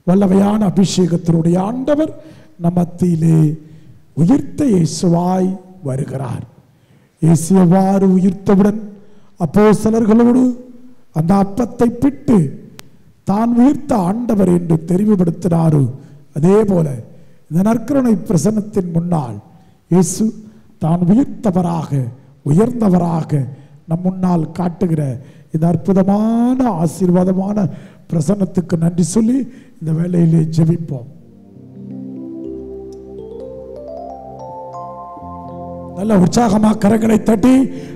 வல்லமையான அபிஷேகத்தினுடைய ஆண்டவர் நம் மத்தியிலே உயிர்த்த இயேசுவாய் வருகிறார். இயேசு எவ்வாறு உயிர்த்தவுடன் அப்போஸ்தலர்களோடு அந்த அப்பத்தை பிட்டு தான் உயிர்த்த ஆண்டவர் என்று தெரிவுபடுத்தினாரோ, அதே போல இந்த நற்கருணை பிரசன்னத்தின் முன்னால் இயேசு தான் உயிர்த்தவராக உயர்ந்தவராக நம் முன்னால் காட்டுகிற இந்த அற்புதமான ஆசீர்வாதமான பிரசன்னத்துக்கு நன்றி சொல்லி இந்த வேளையிலே ஜெபிப்போம். நல்ல உற்சாகமாக கரங்களை தட்டி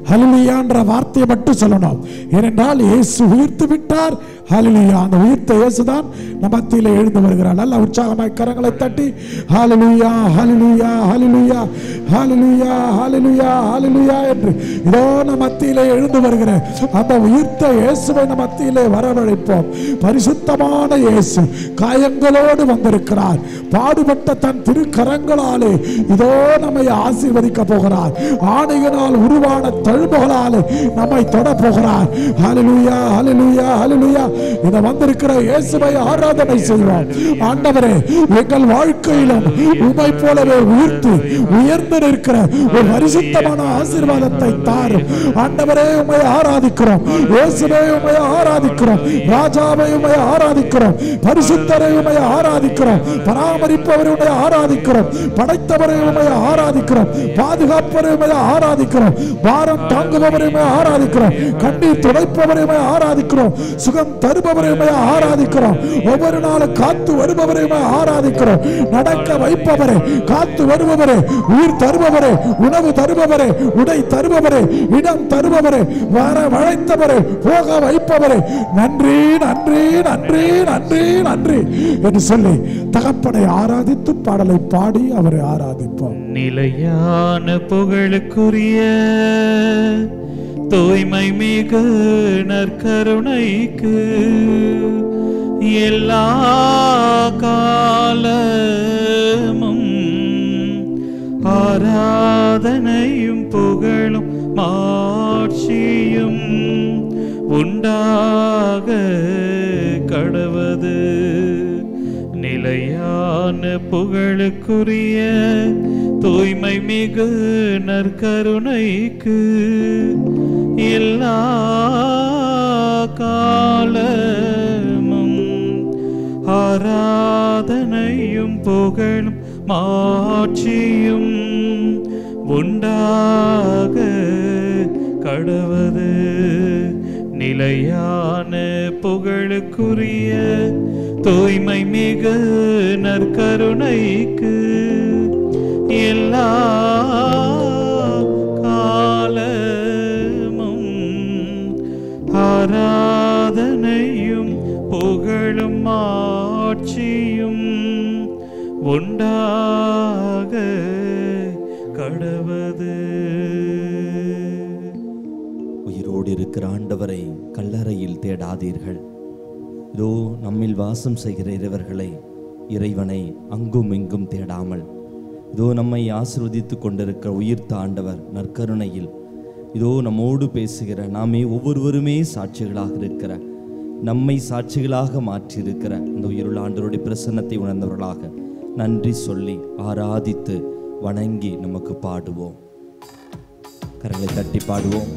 ஹல்லேலூயா என்ற வார்த்தையை மட்டும் சொல்லணும். ஏனென்றால் இயேசு உயிர்த்து விட்டார். ஹல்லேலூயா. அந்த உயிர்த்த இயேசு தான் நம் மத்தியிலே எழுந்து வருகிறார். நல்ல உற்சாகமாக கரங்களை தட்டி ஹல்லேலூயா ஹல்லேலூயா ஹல்லேலூயா ஹல்லேலூயா ஹல்லேலூயா ஹல்லேலூயா என்று இதோ நம் மத்தியிலே எழுந்து வருகிற அந்த உயிர்த்த இயேசுவை நம் மத்தியிலே வரவழைப்போம். பரிசுத்தமான இயேசு காயங்களோடு வந்திருக்கிறார். பாடுபட்ட தன் திருக்கரங்களாலே இதோ நம்மை ஆசீர்வதிக்க போகிறார். ஆணையினால் உருவான தழும்புகளாலே நம்மை தொட போகிறார். ஹல்லேலூயா ஹல்லேலூயா ஹல்லேலூயா. இந்த வந்திருக்கிற இயேசுவை ஆராதனை செய்வோம். ஆண்டவரே, எங்கள் வாழ்க்கையிலும் உம்மை போலவே உயிர்த்து உயர்ந்து நிற்கிற ஒரு பரிசுத்தமான ஆசீர்வாதத்தை தாரும். ஆண்டவரே, உம்மை ஆராதிக்கிறோம். இயேசுவே, உம்மை ஆராதிக்கிறோம். ராஜாவை உம்மை ஆராதிக்கிறோம். பரிசுத்தரை உம்மை ஆராதிக்கிறோம். பராமரிப்பவரை உம்மை ஆராதிக்கிறோம். படைத்தவரை உம்மை ஆராதிக்கிறோம். பாதுகாப்பவரை உம்மை ஆராதிக்கிறோம். பாரம் தாங்குபவரை உம்மை ஆராதிக்கிறோம். கண்ணீர் துடைப்பவரை உம்மை ஆராதிக்கிறோம். சுகம் தருபவரை உம்மை ஆராதிக்கிறோம். ஒவ்வொரு நாளும் காத்து வருபவரை உம்மை ஆராதிக்கிறோம். நடக்க வைப்பவரே, காத்து வருபவரே, உயிர் தருபவரே, உணவு தருபவரே, உடை தருபவரே, இடம் தருபவரே, வர வளைத்தவரே, போக வைப்பவரே, நன்றி நன்றி நன்றி நன்றி நன்றி என்று சொல்லி தகப்பனை ஆராதித்து பாடலை பாடி அவரை ஆராதிப்போம். நிலையான புகழுக்குரிய தூய்மை மிகு நற்கருணைக்கு எல்லா காலமும் ஆராதனையும் புகழும் மாட்சியும் உண்டாக கடவது. நிலையான புகழுக்குரிய தூய்மை மிகு நற்கருணைக்கு எல்லா காலமும் ஆராதனையும் புகழும் மாட்சியும் உண்டாக கடவது. நிலையான புகழுக்குரிய தூய்மை மிகு நற்கருணைக்கு எல்லா காலமும் ஆராதனையும் புகழும் ஆட்சியும் உண்டாக கடவது. உயிரோடு இருக்கிற ஆண்டவரை கல்லறையில் தேடாதீர்கள். இதோ நம்மில் வாசம் செய்கிற இறைவனை அங்கும் இங்கும் தேடாமல் இதோ நம்மை ஆசீர்வதித்து கொண்டிருக்கிற உயிர்த்த ஆண்டவர் நற்கருணையில் இதோ நம்மோடு பேசுகிற நாமே ஒவ்வொருவருமே சாட்சிகளாக இருக்கிற நம்மை சாட்சிகளாக மாற்றியிருக்கிற இந்த உயிருள்ள ஆண்டவருடைய பிரசன்னத்தை உணர்ந்தவர்களாக நன்றி சொல்லி ஆராதித்து வணங்கி நமக்கு பாடுவோம். கரங்களை தட்டி பாடுவோம்.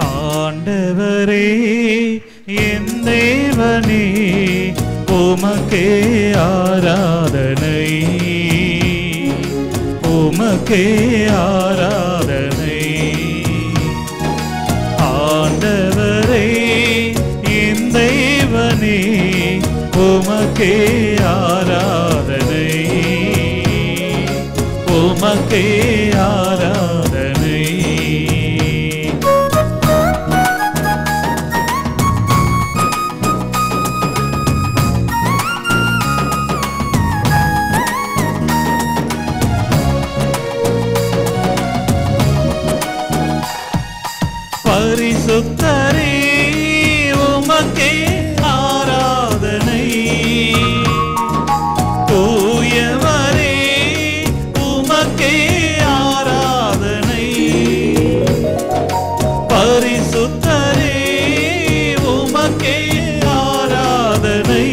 ஆண்டவரே என் தேவனே உமக்கே ஆராதனை, உமக்கே ஆராதனை. ஆண்டவரே என் தேவனே உமக்கே ஆராதனை, உமக்கே ஆராதனை. பரிசுத்தரே உமக்கே ஆராதனை, ஆராதனை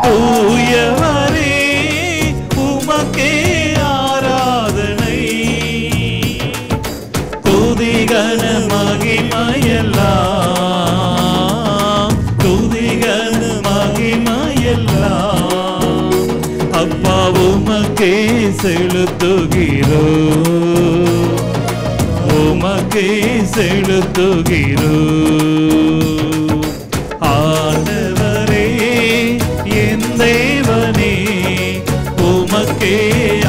தூயவரே உமக்கே ஆராதனை துதிகன மகிமையெல்லாம் துதிகன மகிமையெல்லாம் அப்பா உமக்கே செலுத்துகிறோ உமக்கே செலுத்துகிறோ ஆண்டவரே என் தேவனே உமக்கே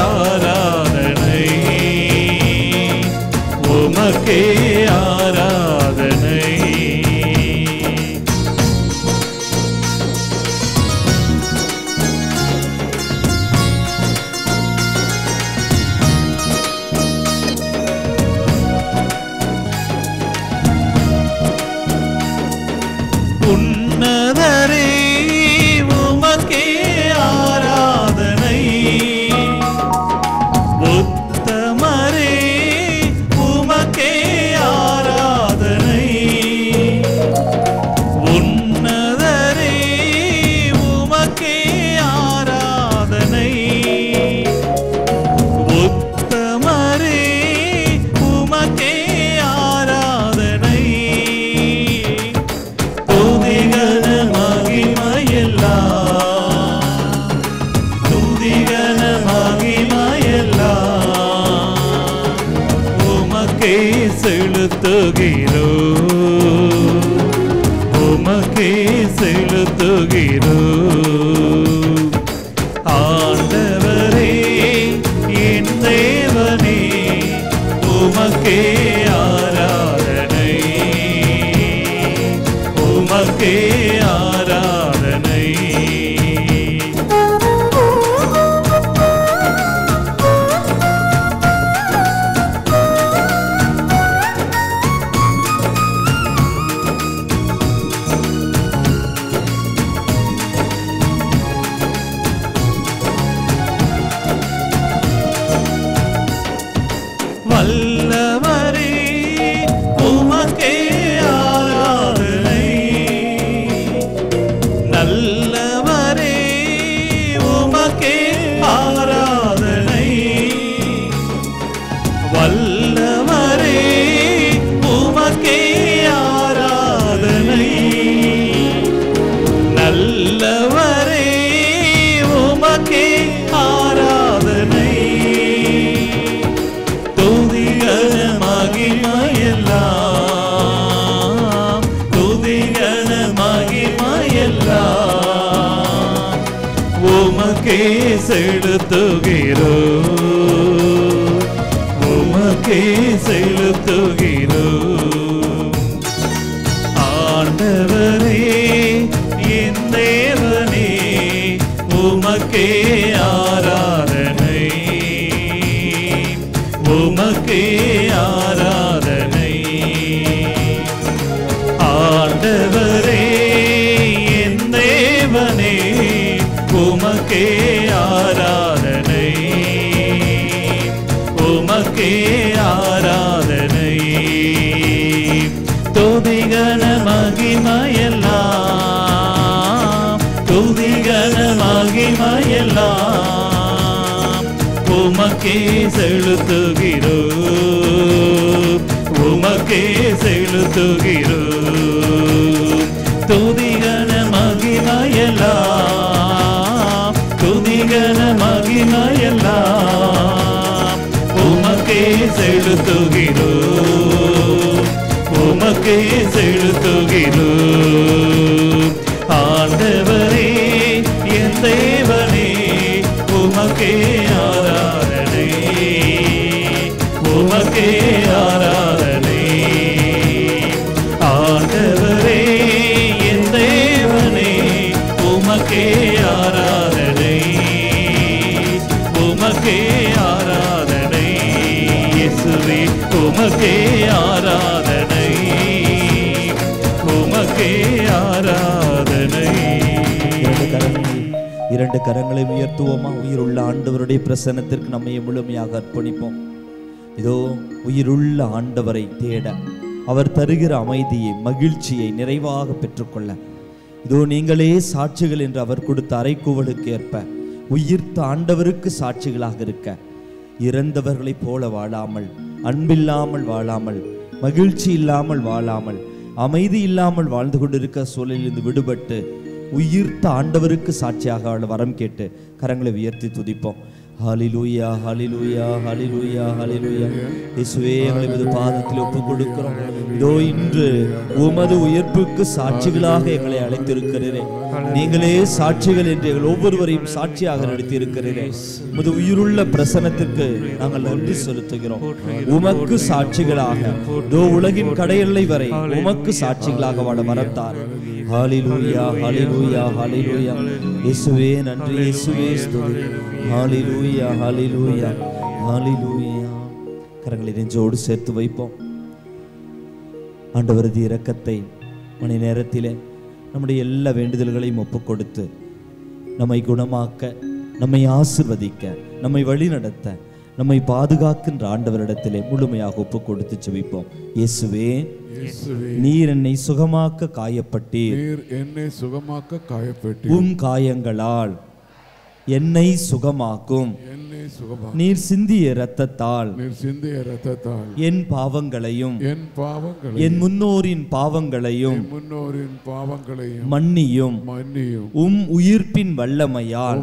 ஆராதனை உமக்கே ஆராதனை உன்னதரே உமக்கே ஆராதனை உத்தமரே உமக்கே ஆராதனை உன்னதரே உமக்கே ஆராதனை உத்தமரே உமக்கே ஆராதனை துதிகன மகிமையெல்லாம் துதிகன மகிமையெல்லாம் உமக்கே செலுத்துகிறோ உமக்கே செலுத்துகிறோ ஆண்டவரே என் தேவனே உமக்கே ஆராதனை உமக்கே ஆராதனை வல்லவரே உமக்கே ஆராதனை நல்லவரே உமக்கே ஆராதனை வல்லவரே உமக்கே ஆராதனை நல்லவரே உமக்கே ஆராதனை துதிகன மகிமையெல்லாம் துதிகன மகிமையெல்லாம் உமக்கே செலுத்துகிறோ உமக்கே செலுத்துகிறோ ஆண்டவரே என் தேவனே உமக்கே ஆராதனை உமக்கே ஆராதனை ஆண்டவரே என் தேவனே உமக்கே ஆராதனை உமக்கே ஆராதனை துதிகன மகிமையெல்லாம் துதிகன மகிமையெல்லாம் உமக்கே செலுத்துகிறோ உமக்கே செலுத்துகிறோ துதிகன மகிமையெல்லாம் துதிகன மகிமையெல்லாம் உமக்கே செலுத்துகிறோ உமக்கே செலுத்துகிறோ ஆண்டவரே என் தேவனே உமக்கே ஆராதனை உமக்கே ஆராதனை ஆண்டவரே என் தேவனே உமக்கே ஆராதனை உமக்கே ஆராதனை இயேசுவே உமக்கே ஆராதனை உமக்கே ஆராதனை இரண்டு கரங்களை உயர்த்துவோமா? உயிருள்ள ஆண்டவருடைய பிரசன்னத்திற்கு நம்மை முழுமையாக அர்ப்பணிப்போம். இதோ உயிருள்ள ஆண்டவரை தேட, அவர் தருகிற அமைதியை மகிழ்ச்சியை நிறைவாக பெற்றுக்கொள்ள இதோ நீங்களே சாட்சிகள் என்று அவர் கொடுத்த அறைகூவலுக்கு ஏற்ப உயிர்த்த ஆண்டவருக்கு சாட்சிகளாக இருக்க, இறந்தவர்களைப் போல வாழாமல், அன்பில்லாமல் வாழாமல், மகிழ்ச்சி இல்லாமல் வாழாமல், அமைதி இல்லாமல் வாழ்ந்து கொண்டிருக்க சூழலிலிருந்து விடுபட்டு உயிர்த்த ஆண்டவருக்கு சாட்சியாக வாழ வரம் கேட்டு கரங்களை உயர்த்தி துதிப்போம். ஹல்லேலூயா, ஹல்லேலூயா, ஹல்லேலூயா, ஹல்லேலூயா. இயேசுவே, எங்களை உமது பாதத்தில் ஒப்புக் கொடுக்கிறோம். இதோ இன்று உமது உயிர்ப்புக்கு சாட்சிகளாக எங்களை அழைத்திருக்கிறீரே. நீங்களே சாட்சிகள் என்று எங்கள் ஒவ்வொருவரையும் சாட்சியாக நடத்தியிருக்கிறீரே. உமது உயிருள்ள பிரசன்னத்திற்கு நாங்கள் நன்றி செலுத்துகிறோம். உமக்கு சாட்சிகளாக இதோ உலகின் கடையெல்லை வரை உமக்கு சாட்சிகளாக வாழ வரத்தார். ஹல்லேலூயா, ஹல்லேலூயா, ஹல்லேலூயா. இயேசுவே நன்றி, இயேசுவே ஸ்தோத்திரம். ஹல்லேலூயா, ஹல்லேலூயா, ஹல்லேலூயா. கரங்களை நெஞ்சோடு சேர்த்து வைப்போம். ஆண்டவரது இரக்கத்தை மணி நேரத்திலே நம்முடைய எல்லா வேண்டுதல்களையும் ஒப்புக் கொடுத்து நம்மை குணமாக்க, நம்மை ஆசிர்வதிக்க, நம்மை வழிநடத்த, நம்மை பாதுகாக்கின்ற ஆண்டவரிடத்திலே முழுமையாக ஒப்புக் கொடுத்து செபிப்போம். இயேசுவே, நீர் என்னை சுகமாக்க காயப்பட்டீர். உம் காயங்களால் என்னை சுகமாக்கும். நீர் சிந்திய இரத்தத்தால் என் பாவங்களையும் என் முன்னோரின் பாவங்களையும் மன்னியும். உம் உயிர்ப்பின் வல்லமையால்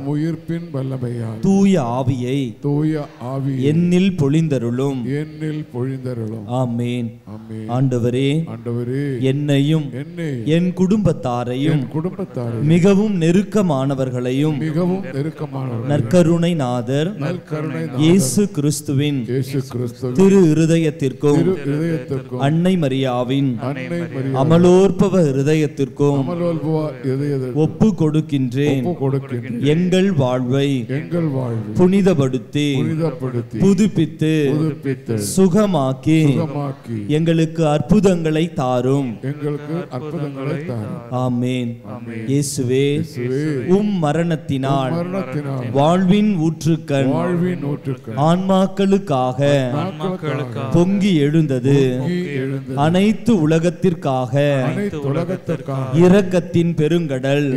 தூய ஆவியை என்னில் பொழிந்தருளும். ஆமென். ஆண்டவரே, என்னையும் என் குடும்பத்தாரையும் மிகவும் நெருக்கமானவர்களையும் நற்கருணை நாதர் இயேசு கிறிஸ்துவின் திரு இருதயத்திற்கும் அன்னை மரியாவின் அமலோற்பவ இருதயத்திற்கும் ஒப்பு கொடுக்கின்றேன். எங்கள் வாழ்வை புனிதப்படுத்தி புதுப்பித்து சுகமாக்கி எங்களுக்கு அற்புதங்களை தாரும். ஆமென். இயேசுவே, உம் மரணத்தினால் வாழ்வின் ஊற்றுக்கண் ஆன்மாக்களுக்காக பொங்கி எழுந்தது. அனைத்து உலகத்திற்காக இரக்கத்தின் பெருங்கடல்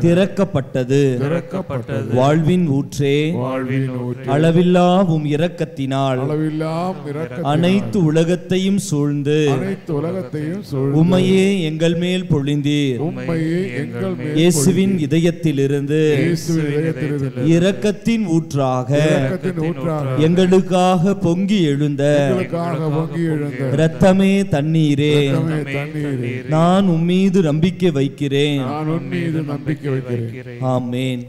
திறக்கப்பட்டது. வாழ்வின் ஊற்றே, அளவில்லா உம் இரக்கத்தினால் அனைத்து உலகத்தையும் சூழ்ந்து உம்மையே எங்கள் மேல் பொழிந்தீர். இயேசுவின் இதயத்திலிருந்து இரக்கத்தின் ஊற்றாக எங்களுக்காக பொங்கி எழுந்த இரத்தமே தண்ணீரே, நான் உம்மீது நம்பிக்கை வைக்கிறேன். ஆமென்.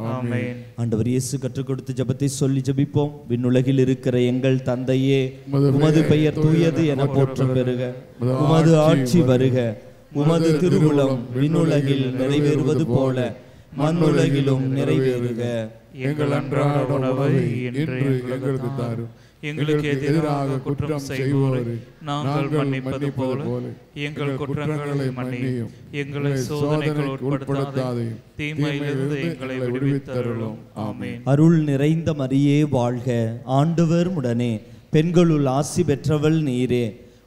ஆண்டவர் இயேசு கற்றுக் கொடுத்த ஜெபத்தை சொல்லி ஜெபிப்போம். விண்ணுலகில் இருக்கிற எங்கள் தந்தையே, உமது பெயர் தூயது என போற்றம் பெறுக. உமது ஆட்சி வருக. உமது திருவுளம் விண்ணுலகில் நிறைவேறுவது போல மண்ணுலகிலும் நிறைவேறுக. எங்கள் அன்றாட உணவை இன்று எங்களுக்கு தாரும். எங்களுக்கு எதிராக குற்றம் செய்வோரை நாங்கள் மன்னிப்பது போல எங்கள் குற்றங்களை மன்னியும். எங்களை சோதனைக்கு உட்படுத்தாதேயும், தீமையிலிருந்து எங்களை விடுவித்தருளும். ஆமென். அருள் நிறைந்த மரியே வாழ்க. ஆண்டவர் உடனே பெண்களுள் ஆசி பெற்றவள் நீரே.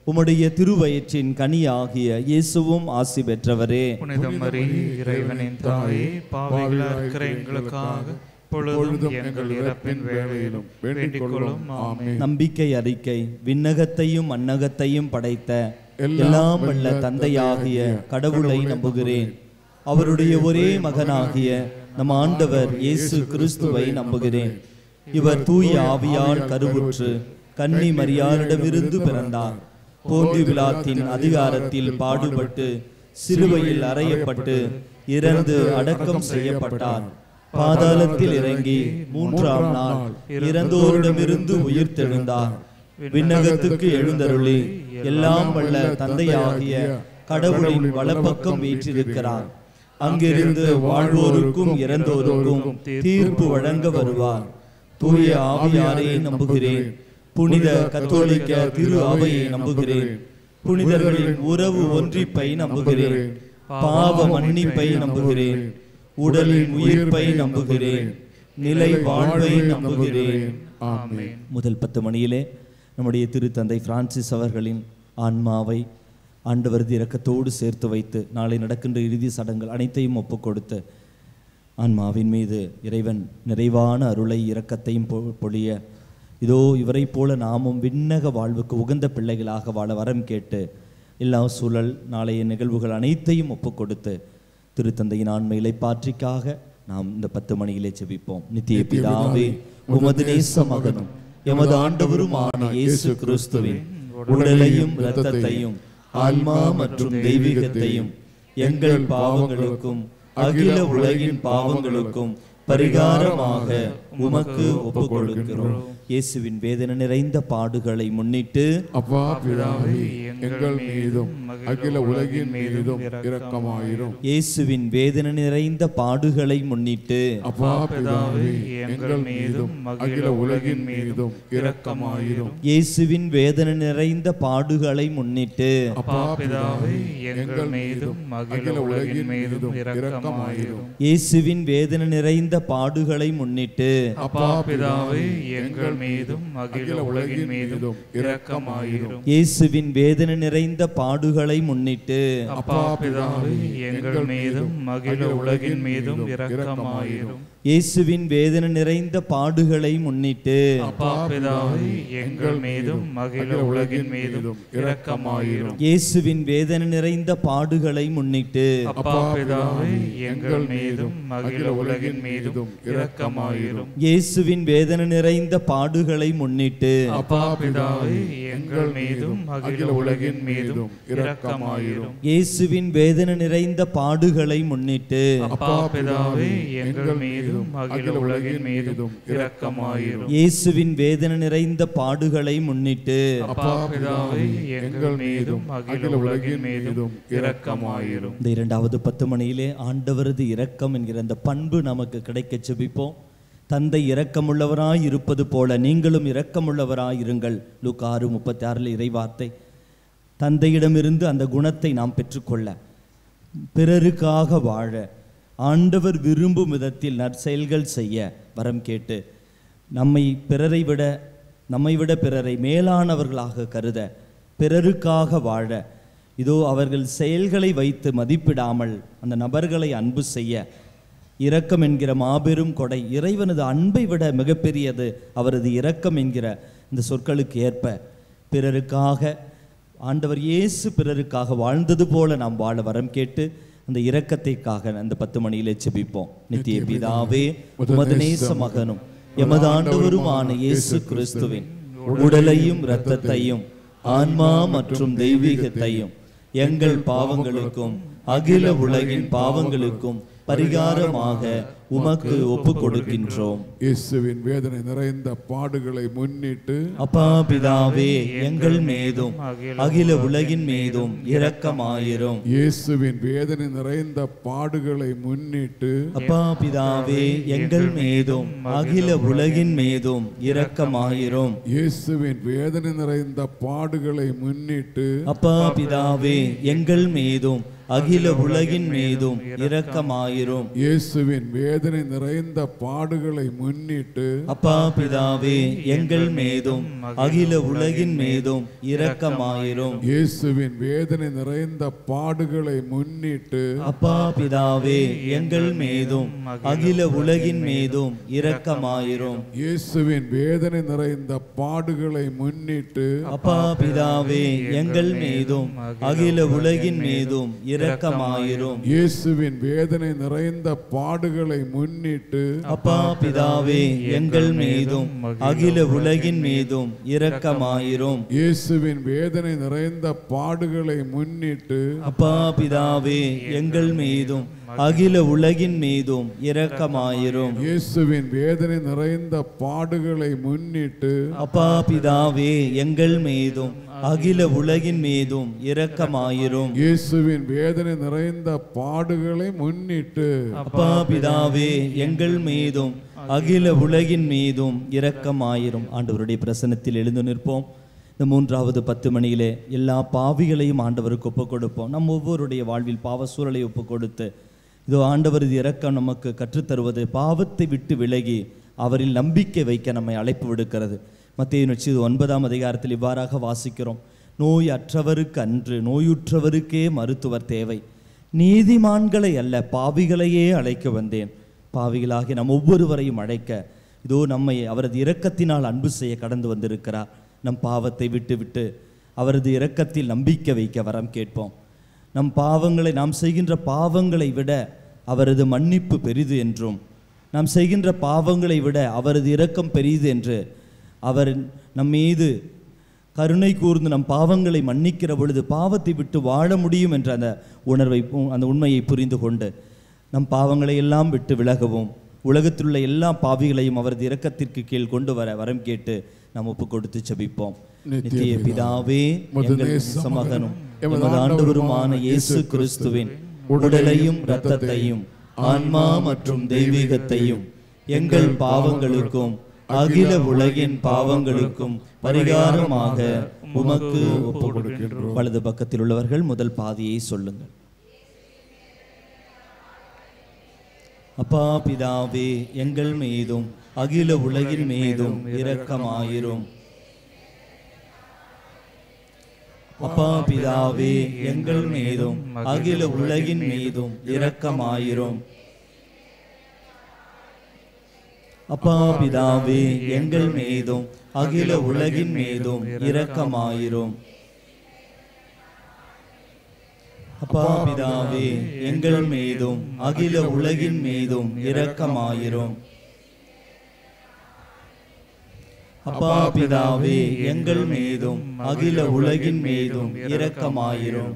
உம்முடைய திருவயிற்றின் கனியாகிய இயேசுவும் ஆசி பெற்றவரே. புனித மரியே, இறைவனின் தாயே, பாவிகளாய் இருக்கிற எங்களுக்காக பொழுதும் எங்கள் இறப்பின் வேளையிலும் வேண்டிக் கொள்ளும். ஆமென். நம்பிக்கை அறிக்கை. விண்ணகத்தையும் மண்ணகத்தையும் படைத்த எல்லாம் வல்ல தந்தையாகிய கடவுளை நம்புகிறேன். அவருடைய ஒரே மகனாகிய நம் ஆண்டவர் இயேசு கிறிஸ்துவை நம்புகிறேன். இவர் தூய ஆவியால் கருவுற்று கன்னி மரியாளிடமிருந்து பிறந்தார். போன்றிய பிலாத்தின் அதிகாரத்தில் பாடுபட்டு சிலுவையில் அறையப்பட்டு இறந்து அடக்கம் செய்யப்பட்டார். பாதாளத்தில் இறங்கி மூன்றாம் நாள் இறந்தோரிடமிருந்து உயிர்த்தெழுந்தார். விண்ணகத்துக்கு எழுந்தருளி எல்லாம் வல்ல தந்தையாகிய கடவுளின் வலப்பக்கம் வீற்றிருக்கிறார். அங்கிருந்து வாழ்வோருக்கும் இறந்தோருக்கும் தீர்ப்பு வழங்க வருவார். தூய ஆவியாரை நம்புகிறேன். புனித கத்தோலிக்க திரு அவையை நம்புகிறேன். புனிதர்களின் உறவு ஒன்றிப்பை நம்புகிறேன். பாவ மன்னிப்பை நம்புகிறேன். உடலின் உயிர்ப்பை நம்புகிறேன். நிலை வாழ்வை நம்புகிறேன். ஆமென். முதல் 10 மணியிலே நம்முடைய திருத்தந்தை பிரான்சிஸ் அவர்களின் ஆன்மாவை ஆண்டவரது இரக்கத்தோடு சேர்த்து வைத்து நாளை நடக்கின்ற இறுதி சடங்குகள் அனைத்தையும் ஒப்பு கொடுத்து ஆன்மாவின் மீது இறைவன் நிறைவான அருளை இரக்கத்தையும் பொழிய இதோ இவரை போல நாமும் விண்ணக வாழ்வுக்கு உகந்த பிள்ளைகளாக வாழ வரம் கேட்டு எல்லா சூழல் நாளைய நிகழ்வுகள் அனைத்தையும் ஒப்பு கொடுத்து திருத்தந்தையின் ஆன்மை இளைப்பாற்றிக்காக நாம் இந்த 10 மணியிலே ஜெபிப்போம். நித்திய பிதாவே, உமது நேச மகனும் எமது ஆண்டவருமான இயேசு கிறிஸ்துவின் உடலையும் இரத்தத்தையும் ஆன்மா மற்றும் தெய்வீகத்தையும் எங்கள் பாவங்களுக்கும் அகில உலகின் பாவங்களுக்கும் பரிகாரமாக உமக்கு ஒப்புக் கொடுக்கிறோம். இயேசுவின் வேதனை நிறைந்த பாடுகளை முன்னிட்டு அப்பா பிதாவே, எங்கள் மீதும் அகில உலகின் மீதும் இரக்கமாயிரும். இயேசுவின் வேதனை நிறைந்த பாடுகளை முன்னிட்டு அப்பா பிதாவே, எங்கள் மீதும் அகில உலகின் மீதும் இரக்கமாயிரும். இயேசுவின் வேதனை நிறைந்த பாடுகளை முன்னிட்டு அப்பா பிதாவே, எங்கள் மீதும் அகில உலகின் மீதும் இரக்கமாயிரும். இயேசுவின் வேதனை நிறைந்த பாடுகளை முன்னிட்டு அப்பா பிதாவே, எங்கள் மீதும் அகில உலகின் மீதும் இரக்கமாயிரும். இயேசுவின் வேதனை நிறைந்த பாடுகளை முன்னிட்டு அப்பா பிதாவே, எங்கள் மீதும் அகில உலகின் மீதும் இரக்கமாயிரும். இயேசுவின் வேதனை நிறைந்த பாடுகளை முன்னிட்டு அப்பா பிதாவே, எங்கள் மீதும் அகில உலகின் மீதும் இரக்கமாயிரும். இயேசுவின் வேதனை நிறைந்த பாடுகளை முன்னிட்டு அப்பா பிதாவே, எங்கள் மீதும் அகில உலகின் மீதும் இரக்கமாயிரும். இயேசுவின் வேதனை நிறைந்த பாடுகளை முன்னிட்டு அப்பா பிதாவே, எங்கள் மீதும் அகில உலகின் மீதும் இரக்கமாயிரும். இயேசுவின் வேதனை நிறைந்த பாடுகளை முன்னிட்டு அப்பா பிதாவே, எங்கள் மீதும் அகில உலகின் மீதும் இரக்கமாயிரும். இயேசுவின் வேதனை நிறைந்த பாடுகளை முன்னிட்டு அப்பா பிதாவே, எங்கள் மீதும் அகில உலகின் மீதும் இரக்கமாயிரும். இந்த 2வது 10 மணியிலே ஆண்டவரது இரக்கம் என்கிற அந்த பண்பு நமக்கு கிடைக்க ஜெபிப்போம். தந்தை இரக்கமுள்ளவராய் இருப்பது போல நீங்களும் இரக்கமுள்ளவராய் இருங்கள். லூக்கா 6:36 இறைவார்த்தை. தந்தையிடமிருந்து அந்த குணத்தை நாம் பெற்றுக்கொள்ள, பிறருக்காக வாழ, ஆண்டவர் விரும்பும் விதத்தில் நற்செயல்கள் செய்ய வரம் கேட்டு நம்மை விட பிறரை மேலானவர்களாக கருத, பிறருக்காக வாழ, இதோ அவர்கள் செயல்களை வைத்து மதிப்பிடாமல் அந்த நபர்களை அன்பு செய்ய, இரக்கம் என்கிற மாபெரும் கொடை, இறைவனது அன்பை விட மிகப்பெரியது அவரது இரக்கம் என்கிற இந்த சொற்களுக்கு ஏற்ப பிறருக்காக ஆண்டவர் இயேசு பிறருக்காக வாழ்ந்தது போல நாம் வாழ வரம் கேட்டு அந்த இரக்கத்திற்காக அந்த 10 மணியிலே ஜெபிப்போம். நித்திய பிதாவே, உமது நேச மகனும் எமது ஆண்டவருமான இயேசு கிறிஸ்துவின் உடலையும் இரத்தத்தையும் ஆன்மா மற்றும் தெய்வீகத்தையும் எங்கள் பாவங்களுக்கும் அகில உலகின் பாவங்களுக்கும் பரிகாரமாக உமக்கு ஒப்பு கொடுக்கின்றோம். இயேசுவின் வேதனை நிறைந்த பாடுகளை முன்னிட்டு அப்பா பிதாவே, எங்கள் மீதும் அகில உலகின் மீதும் இரக்கமாயிரும். இயேசுவின் வேதனை நிறைந்த பாடுகளை முன்னிட்டு அப்பா பிதாவே, எங்கள் மீதும் அகில உலகின் மீதும் இரக்கமாயிரும். இயேசுவின் வேதனை நிறைந்த பாடுகளை முன்னிட்டு அப்பா பிதாவே, எங்கள் மீதும் அகில உலகின் மீதும் இரக்கமாயிரும். இயேசுவின் வேதனை நிறைந்த பாடுகளை முன்னிட்டு அப்பா பிதாவே, எங்கள் மீதும் அகில உலகின் மீதும் இரக்கமாயிரும். இயேசுவின் வேதனை நிறைந்த பாடுகளை முன்னிட்டு அப்பா பிதாவே, எங்கள் மீதும் அகில உலகின் மீதும் இரக்கமாயிரும். இயேசுவின் வேதனை நிறைந்த பாடுகளை முன்னிட்டு அப்பா பிதாவே, எங்கள் மீதும் அகில உலகின் மீதும் இரக்கமாயிரும். இயேசுவின் வேதனை நிறைந்த பாடுகளை முன்னிட்டு அப்பா பிதாவே, எங்கள் மீதும் அகில உலகின் மீதும் இரக்கமாயிரும். இயேசுவின் வேதனை நிறைந்த பாடுகளை முன்னிட்டு அப்பா பிதாவே, எங்கள் மீதும் அகில உலகின் மீதும் இரக்கமாயிரும். இயேசுவின் வேதனை நிறைந்த பாடுகளை முன்னிட்டு அப்பா பிதாவே, எங்கள் மீதும் அகில உலகின் மீதும் இரக்கமாயிரும். இயேசுவின் வேதனை நிறைந்த பாடுகளை முன்னிட்டு அப்பா பிதாவே, எங்கள் மீதும் அகில உலகின் மீதும் இரக்கமாயிரும். ஆண்டவருடைய பிரசன்னத்தில் எழுந்து நிற்போம். இந்த 3வது 10 மணியிலே எல்லா பாவிகளையும் ஆண்டவருக்கு ஒப்புக் கொடுப்போம். நம் ஒவ்வொருடைய வாழ்வில் பாவ சூழலை ஒப்புக் கொடுத்து, இதோ ஆண்டவரது இரக்கம் நமக்கு கற்றுத்தருவது பாவத்தை விட்டு விலகி அவரில் நம்பிக்கை வைக்க நம்மை அழைப்பு விடுக்கிறது. மத்தேயு நற்செய்தி 9ஆம் அதிகாரத்தில் இவ்வாறாக வாசிக்கிறோம். நோய் அற்றவருக்கு அன்று, நோயுற்றவருக்கே மருத்துவர் தேவை. நீதிமான்களை அல்ல, பாவிகளையே அழைக்க வந்தேன். பாவிகளாகி நம் ஒவ்வொருவரையும் அழைக்க இதோ நம்மை அவரது இரக்கத்தினால் அன்பு செய்ய கடந்து வந்திருக்கிறார். நம் பாவத்தை விட்டு அவரது இரக்கத்தில் நம்பிக்கை வைக்க வரம் கேட்போம். நம் பாவங்களை, நாம் செய்கின்ற பாவங்களை விட அவரது மன்னிப்பு பெரிது என்றும், நாம் செய்கின்ற பாவங்களை விட அவரது இரக்கம் பெரிது என்று, அவர் நம் மீது கருணை கூர்ந்து நம் பாவங்களை மன்னிக்கிற பொழுது பாவத்தை விட்டு வாழ முடியும் என்ற அந்த உண்மையை புரிந்து கொண்டு நம் பாவங்களை எல்லாம் விட்டு விலகவும், உலகத்திலுள்ள எல்லா பாவிகளையும் அவரது இரக்கத்திற்கு கீழ் கொண்டு வர வரம் கேட்டு நாம் ஒப்பு கொடுத்து ஜெபிப்போம். நித்திய பிதாவே, எங்கள் சமகனும் எமது ஆண்டவருமான இயேசு கிறிஸ்துவின் உடலையும் இரத்தத்தையும் ஆன்மா மற்றும் தெய்வீகத்தையும் எங்கள் பாவங்களுக்கும் அகில உலகின் பாவங்களுக்கும் பரிகாரமாக உமக்கு ஒப்பு கொடுக்கின்றோம். வலது பக்கத்தில் உள்ளவர்கள் முதல் பாதியை சொல்லுங்கள். அப்பா பிதாவே, எங்கள் மீதும் அகில உலகின் மீதும் இரக்கமாயிரும். அப்பா பிதாவே, எங்கள் மீதும் அகில உலகின் மீதும் இரக்கமாயிரும். அப்பா பிதாவே, எங்கள் மீதும் அகில உலகின் மீதும் இரக்கமாயிரும். அப்பா பிதாவே, எங்கள் மீதும் அகில உலகின் மீதும் இரக்கமாயிரும். அப்பா பிதாவே, எங்கள் மீதும் அகில உலகின் மீதும் இரக்கமாயிரும்.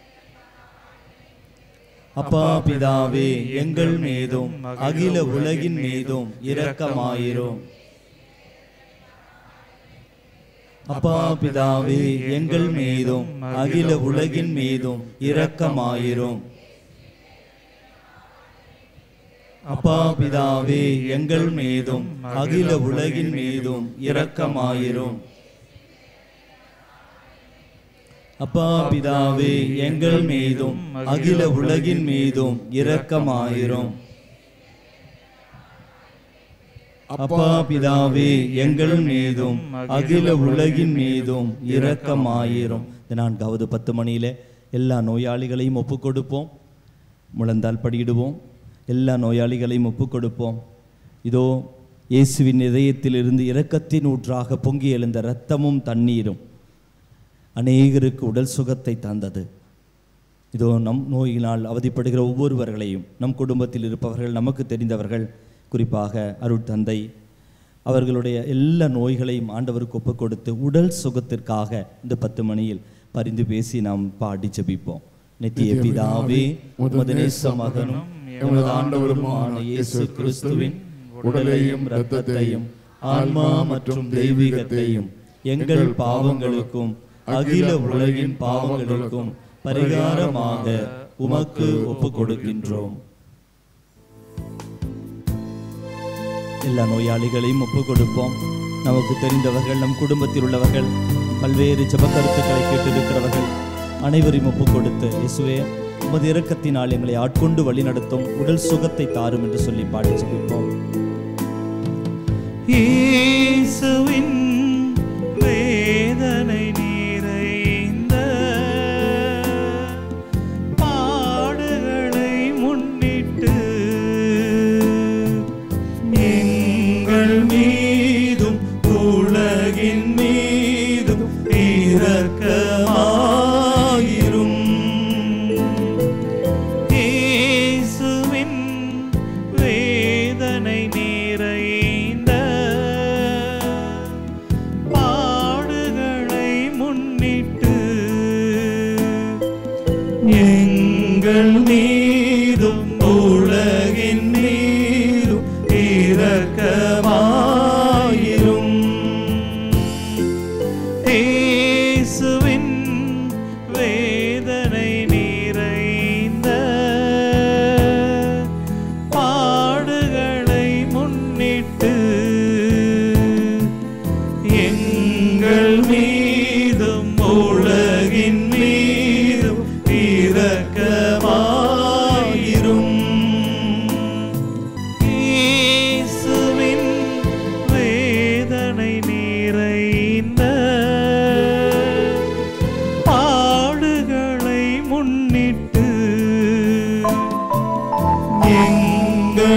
அப்பா பிதாவே, எங்கள் மீதும் அகில உலகின் மீதும் இரக்கமாயிரும். அப்பா பிதாவே, எங்கள் மீதும் அகில உலகின் மீதும் இரக்கமாயிரும். அப்பா பிதாவே, எங்கள் மீதும் அகில உலகின் மீதும் இரக்கமாயிரும். அப்பா பிதாவே, எங்கள் மீதும் அகில உலகின் மீதும் இரக்கமாயிரும். அப்பா பிதாவே, எங்கள் மீதும் அகில உலகின் மீதும் இரக்கமாயிரும். இந்த 4வது 10 மணியில எல்லா நோயாளிகளையும் ஒப்புக் கொடுப்போம். முழந்தால் படியிடுவோம். எல்லா நோயாளிகளையும் ஒப்புக் கொடுப்போம். இதோ இயேசுவின் இதயத்திலிருந்து இரக்கத்தின் ஊற்றாக பொங்கி எழுந்த இரத்தமும் தண்ணீரும் அநேகருக்கு உடல் சுகத்தை தந்தது. இதோ நம் நோயினால் அவதிப்படுகிற ஒவ்வொருவர்களையும், நம் குடும்பத்தில் இருப்பவர்கள், நமக்கு தெரிந்தவர்கள், குறிப்பாக அருட்தந்தை, அவர்களுடைய எல்லா நோய்களையும் ஆண்டவருக்கு ஒப்புக் கொடுத்து உடல் சுகத்திற்காக இந்த 10 மணியில் பரிந்து பேசி நாம் பாடி ஜெபிப்போம். நித்திய பிதாவே, உமது நேச மகனும் எமது ஆண்டவருமான இயேசு கிறிஸ்துவின் உடலையும் இரத்தத்தையும் ஆன்மா மற்றும் தெய்வீகத்தையும் எங்கள் பாவங்களுக்கும் அகில உலகின் பாவங்களுக்கும் பரிகாரமாக உமக்கு ஒப்புக் கொடுக்கின்றோம். எல்லா நோயாளிகளையும் ஒப்புக் கொடுப்போம். நமக்கு தெரிந்தவர்கள், நம் குடும்பத்தில் உள்ளவர்கள், பல்வேறு ஜெப கருத்துக்களை கேட்டிருக்கிறவர்கள் அனைவரையும் ஒப்புக் கொடுத்து, இயேசுவே உமது இரக்கத்தினால் எங்களை ஆட்கொண்டு வழி நடத்தும், உடல் சுகத்தை தாரும் என்று சொல்லி பாடி ஜெபிப்போம். இயேசுவின் வேதனை நிறைந்த பாடுகளை முன்னிட்டு எங்கள் மீதும் உலகின் மீதும் இரக்கமாயிரும். இயேசுவின் வேதனை நிறைந்த பாடுகளை முன்னிட்டு எங்கள் மீதும் உலகின் மீதும் இரக்கமாயிரும். இயேசுவின் வேதனை நிறைந்த பாடுகளை முன்னிட்டு எங்கள் மீதும் உலகின் மீதும் இரக்கமாயிரும்.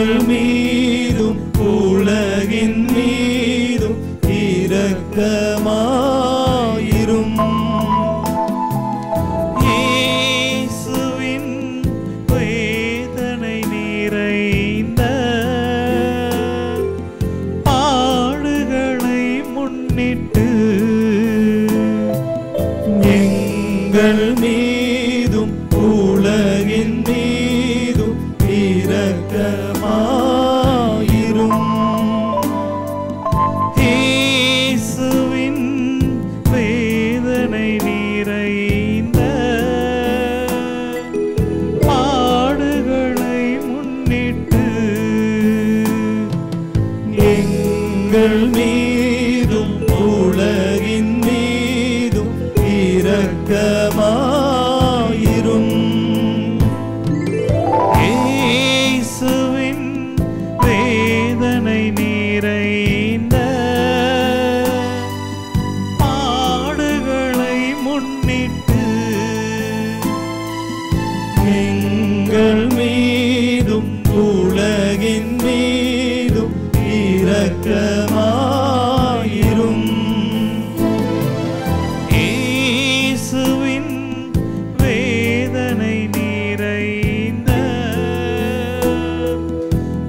எங்கள் மீதும் உலகின் மீதும் இரக்கமாயிரும். இயேசுவின் வேதனை நிறைந்த பாடுகளை முன்னிட்டு எங்கள் மீதும் உலகின் மீதும் இரக்கமாயிரும். இயேசுவின் வேதனை நிறைந்த பாடுகளை முன்னிட்டு எங்கள் மீதும் உலகின் மீதும் இரக்கமாயிரும். இயேசுவின் வேதனை நிறைந்த பாடுகளை முன்னிட்டு எங்கள் மீதும் உலகின் மீதும் இரக்கமாயிரும். இயேசுவின் வேதனை நிறைந்த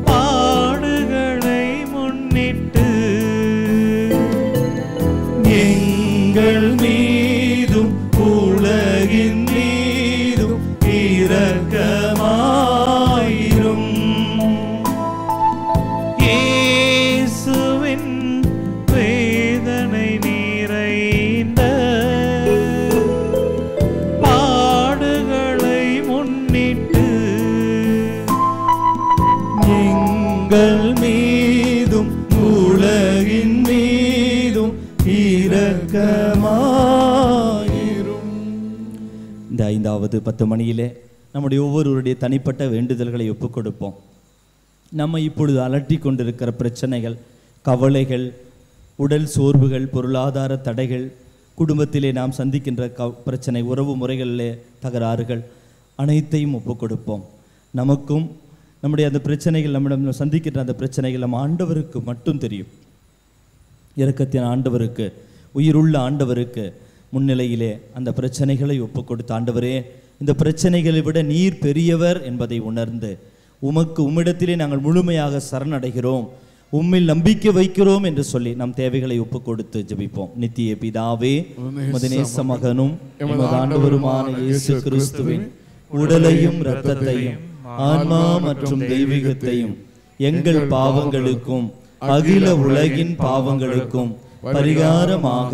பாடுகளை முன்னிட்டு எங்கள் மீதும் உலகின் மீதும் இரக்கமாயிரும். இயேசுவின் வேதனை நிறைந்த பாடுகளை முன்னிட்டு எங்கள் மீதும் உலகின் மீதும் இரக்கமாயிரும். இந்த 5வது 10 மணியிலே நம்முடைய ஒவ்வொருவருடைய தனிப்பட்ட வேண்டுதல்களை ஒப்புக் கொடுப்போம். நம்ம இப்பொழுது அலட்டி கொண்டிருக்கிற பிரச்சனைகள், கவலைகள், உடல் சோர்வுகள், பொருளாதார தடைகள், குடும்பத்திலே நாம் சந்திக்கின்ற பிரச்சனை, உறவு முறைகளிலே தகராறுகள் அனைத்தையும் ஒப்புக் கொடுப்போம். நமக்கும் நம்முடைய அந்த பிரச்சனைகள், நம்மிடம் சந்திக்கின்ற அந்த பிரச்சனைகள் நம்ம ஆண்டவருக்கு மட்டும் தெரியும். இரக்கத்தின் ஆண்டவருக்கு, உயிருள்ள ஆண்டவருக்கு முன்னிலையிலே அந்த பிரச்சனைகளை ஒப்புக் கொடுத்த ஆண்டவரே, இந்த பிரச்சனைகளை விட நீர் பெரியவர் என்பதை உணர்ந்து உம்மிடத்திலே நாங்கள் முழுமையாக சரணடைகிறோம், உம்மில் நம்பிக்கை வைக்கிறோம் என்று சொல்லி நம் தேவைகளை ஒப்புக் கொடுத்து ஜெபிப்போம். நித்திய பிதாவே, உமது நேச மகனும் எமது ஆண்டவருமான இயேசு கிறிஸ்துவின் உடலையும் இரத்தத்தையும் ஆன்மா மற்றும் தெய்வீகத்தையும் எங்கள் பாவங்களுக்கும் அகில உலகின் பாவங்களுக்கும் பரிகாரமாக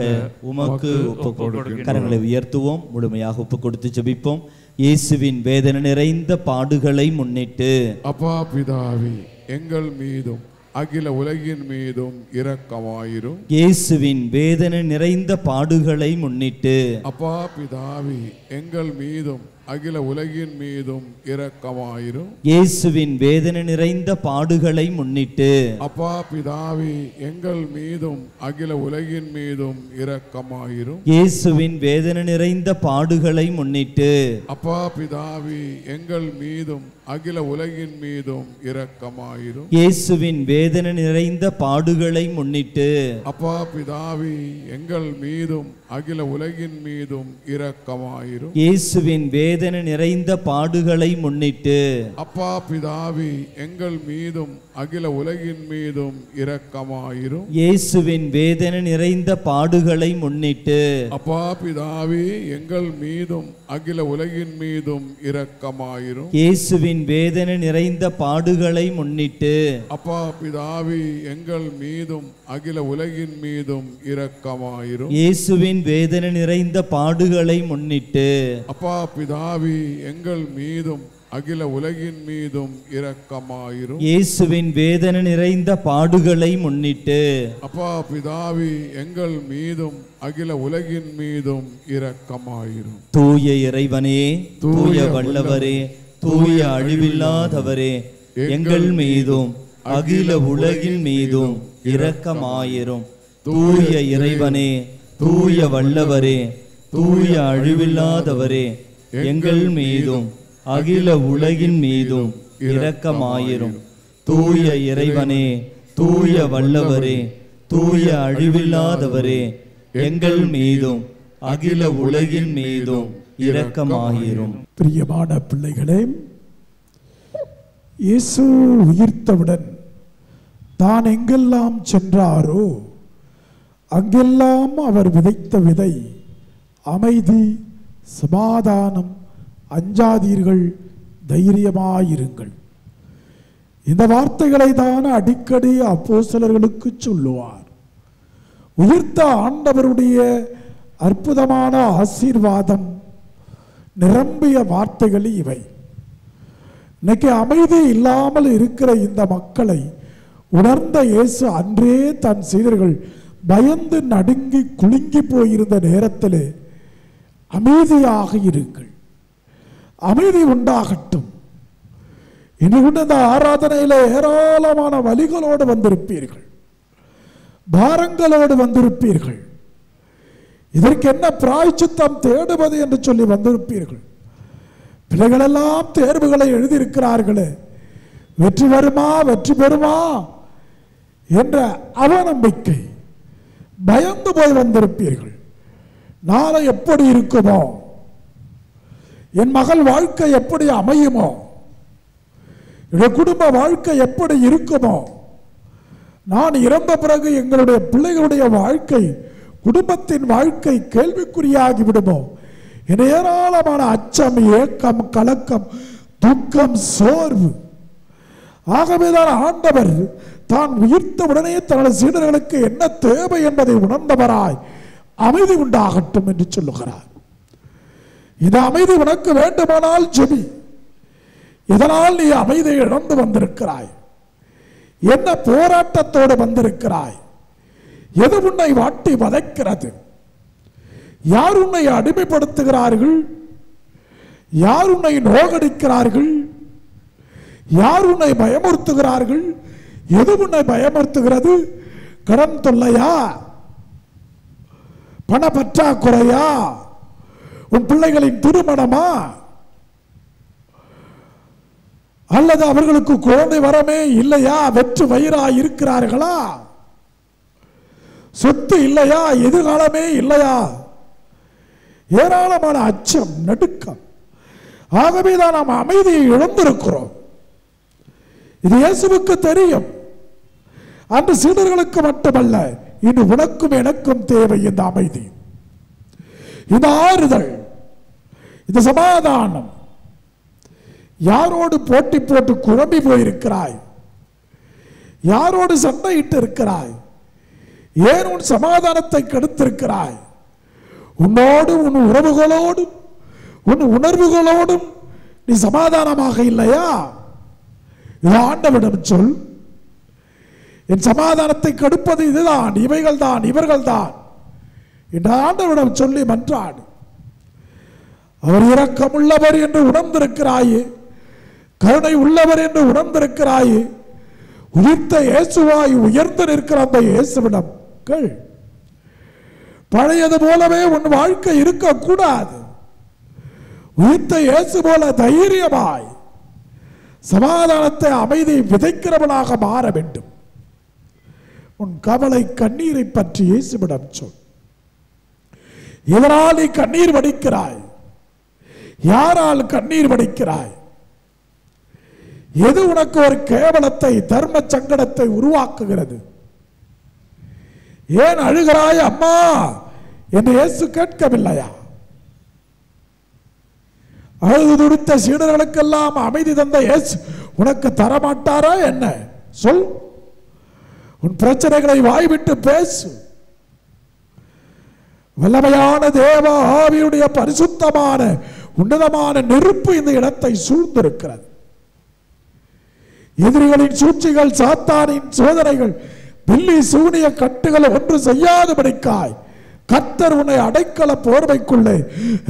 உமக்கு ஒப்புக் கொடுக்கிறோம். கரங்களை உயர்த்துவோம், முழுமையாக ஒப்புக் கொடுத்து ஜெபிப்போம். இயேசுவின் வேதனை நிறைந்த பாடுகளை முன்னிட்டு, அப்பா பிதாவே, எங்கள் மீதும் அகில உலகின் மீதும் இரக்கமாயிரும். இயேசுவின் வேதனை நிறைந்த பாடுகளை முன்னிட்டு, அப்பா பிதாவே, எங்கள் மீதும் அகில உலகின் மீதும் இரக்கமாயிரும். இயேசுவின் வேதனை நிறைந்த பாடுகளை முன்னிட்டு, அப்பா பிதாவே, எங்கள் மீதும் அகில உலகின் மீதும் இரக்கமாயிரும். இயேசுவின் வேதனை நிறைந்த பாடுகளை முன்னிட்டு, அப்பா பிதாவே, எங்கள் மீதும் அகில உலகின் மீதும் இரக்கமாயிரும். இயேசுவின் வேதனை நிறைந்த பாடுகளை முன்னிட்டு, அப்பா பிதாவே, எங்கள் மீதும் அகில உலகின் மீதும் இரக்கமாயிரும். இயேசுவின் வேதனை நிறைந்த பாடுகளை முன்னிட்டு, அப்பா பிதாவே, எங்கள் மீதும் அகில உலகின் மீதும் இரக்கமாயிரும். இயேசுவின் வேதனை நிறைந்த பாடுகளை முன்னிட்டு, அப்பா பிதாவே, எங்கள் மீதும் அகில உலகின் மீதும் இரக்கமாயிரும். இயேசுவின் வேதனை நிறைந்த பாடுகளை முன்னிட்டு, அப்பா பிதாவே, எங்கள் மீதும் அகில உலகின் மீதும் இரக்கமாயிரும். இயேசுவின் வேதனை நிறைந்த பாடுகளை முன்னிட்டு, அப்பா பிதாவே, எங்கள் மீதும் அகில உலகின் மீதும் இரக்கமாயிரும். இயேசுவின் வேதனை நிறைந்த பாடுகளை முன்னிட்டு, அப்பா பிதாவே, எங்கள் மீதும் அகில உலகின் மீதும் இரக்கமாயிரும். தூய இறைவனே, தூய வல்லவரே, தூய அழிவில்லாதவரே, எங்கள் மீதும் அகில உலகின் மீதும் இரக்கமாயிரும். தூய இறைவனே, தூய வல்லவரே, தூய அழிவில்லாதவரே, எங்கள் மீதும் அகில உலகின் மீதும் இரக்கமாயிரும். தூய இறைவனே, தூய வல்லவரே, தூய அழிவில்லாதவரே, எங்கள் மீதும் அகில உலகின் மீதும் இரக்கமாயிரும். பிரியமான பிள்ளைகளே, இயேசு உயிர்த்தவுடன் தான் எங்கெல்லாம் சென்றாரோ அங்கெல்லாம் அவர் விதைத்த விதை அமைதி, சமாதானம், அஞ்சாதீர்கள், தைரியமாயிருங்கள். இந்த வார்த்தைகளை தான் அடிக்கடி அப்போஸ்தலர்களுக்கு சொல்லுவார். உயிர்த்த ஆண்டவருடைய அற்புதமான ஆசீர்வாதம் நிரம்பிய வார்த்தைகள் இவை. இன்னைக்கு அமைதி இல்லாமல் இருக்கிற இந்த மக்களை உணர்ந்த இயேசு அன்றே தன் சீடர்கள் பயந்து நடுங்கி குலுங்கி போயிருந்த நேரத்தில் அமைதியாக இருங்கள், அமைதி உண்டாகட்டும். இன்னும் இந்த ஆராதனையில் ஏராளமான வலிகளோடு வந்திருப்பீர்கள், பாரங்களோடு வந்திருப்பீர்கள். இதற்கு என்ன பிராயச்சித்தம் தேடுவது என்று சொல்லி வந்திருப்பீர்கள். பிள்ளைகளெல்லாம் தேர்வுகளை எழுதியிருக்கிறார்களே, வெற்றி வருமா வெற்றி பெறுமா என்ற அவநம்பிக்கை, பயந்து போய் வந்திருப்பீர்கள். நாளை எப்படி இருக்குமோ, என் மகள் வாழ்க்கை எப்படி அமையுமோ, என்னுடைய குடும்ப வாழ்க்கை எப்படி இருக்குமோ, நான் இறந்த பிறகு எங்களுடைய பிள்ளைகளுடைய வாழ்க்கை, குடும்பத்தின் வாழ்க்கை கேள்விக்குறியாகி விடுமோ என ஏராளமான அச்சம், ஏக்கம், கலக்கம், துக்கம், சோர்வு. ஆகவேதான் ஆண்டவர் தான் உயிர்த்த உடனே தனது சீடர்களுக்கு என்ன தேவை என்பதை உணர்ந்தவராய் அமைதி உண்டாகட்டும் என்று சொல்லுகிறார். இந்த அமைதி உனக்கு வேண்டுமானால் ஜெபி. இதனால் நீ அமைதியை இழந்து வந்திருக்கிறாய். என்ன போராட்டத்தோடு வந்திருக்கிறாய்? எது உன்னை வாட்டி வதைக்கிறது? யார் உன்னை அடிமைப்படுத்துகிறார்கள்? யார் உன்னை நோகடிக்கிறார்கள்? யார் உன்னை பயமுறுத்துகிறார்கள்? எது உன்னை பயமுறுத்துகிறது? கடன் தொல்லையா? பண பற்றாக்குறையா? உன் பிள்ளைகளின் திருமணமா? அல்லது அவர்களுக்கு குழந்தை வரமே இல்லையா? வெற்று வயிறா இருக்கிறார்களா? சொத்து இல்லையா? எதிர்காலமே இல்லையா? ஏராளமான அச்சம், நடுக்கம். ஆகவேதான் நாம் அமைதியை இழந்திருக்கிறோம். இது இயேசுவுக்கு தெரியும். அந்த சீடர்களுக்கு மட்டுமல்ல, இன்று உனக்கும் எனக்கும் தேவை இந்த அமைதி, இந்த ஆறுதல், இந்த சமாதானம். யாரோடு போட்டி போட்டு குழம்பி போயிருக்கிறாய்? யாரோடு சண்டையிட்டு இருக்கிறாய்? ஏன் உன் சமாதானத்தை கெடுத்திருக்கிறாய்? உன்னோடு, உன் உறவுகளோடும், உன் உணர்வுகளோடும் நீ சமாதானமாக இல்லையா? ஆண்டவரிடம் சொல். என் சமாதானத்தை கெடுப்பது இதுதான், இவைகள் தான், இவர்கள் தான் என்று ஆண்டவரிடம் சொல்லி மன்றாடு. அவர் இரக்கம் உள்ளவர் என்று உணர்ந்திருக்கிறாயே, கருணை உள்ளவர் என்று உணர்ந்திருக்கிறாயே. உயிர்த்த இயேசுவாய் உயர்ந்து நிற்கிற அந்த இயேசுவிடம் கேள். பழையது போலவே உன் வாழ்க்கை இருக்கக்கூடாது. உயிர்த்த இயேசு போல தைரியமாய் சமாதானத்தை, அமைதி விதைக்கிறவனாக மாற வேண்டும். உன் கவலை, கண்ணீரை பற்றி இயேசுவிடம் சொல். இதனால் நீ கண்ணீர் வடிக்கிறாய். யாரால் கண்ணீர் வடிக்கிறாய்? எது உனக்கு ஒரு கேவலத்தை, தர்ம சங்கடத்தை உருவாக்குகிறது? ஏன் அழுகிறாய் அம்மா என்று இயேசு கேட்கவில்லையா? அழுது துடித்த சீடர்களுக்கெல்லாம் அமைதி தந்த இயேசு உனக்கு தரமாட்டாரா என்ன? சொல். உன் பிரச்சனைகளை வாய்விட்டு பேசு. வல்லமையான தேவ ஆவியுடைய பரிசுத்தமான உன்னதமான நெருப்பு இந்த இடத்தை சூழ்ந்திருக்கிறது. எதிரிகளின் சூழ்ச்சிகள், சாத்தானின் சோதனைகள், பில்லி சூனிய கட்டுகளை ஒன்று செய்யாதபடிக்காய் கர்த்தர் உன்னை அடைக்கல போர்வைக்குள்ளே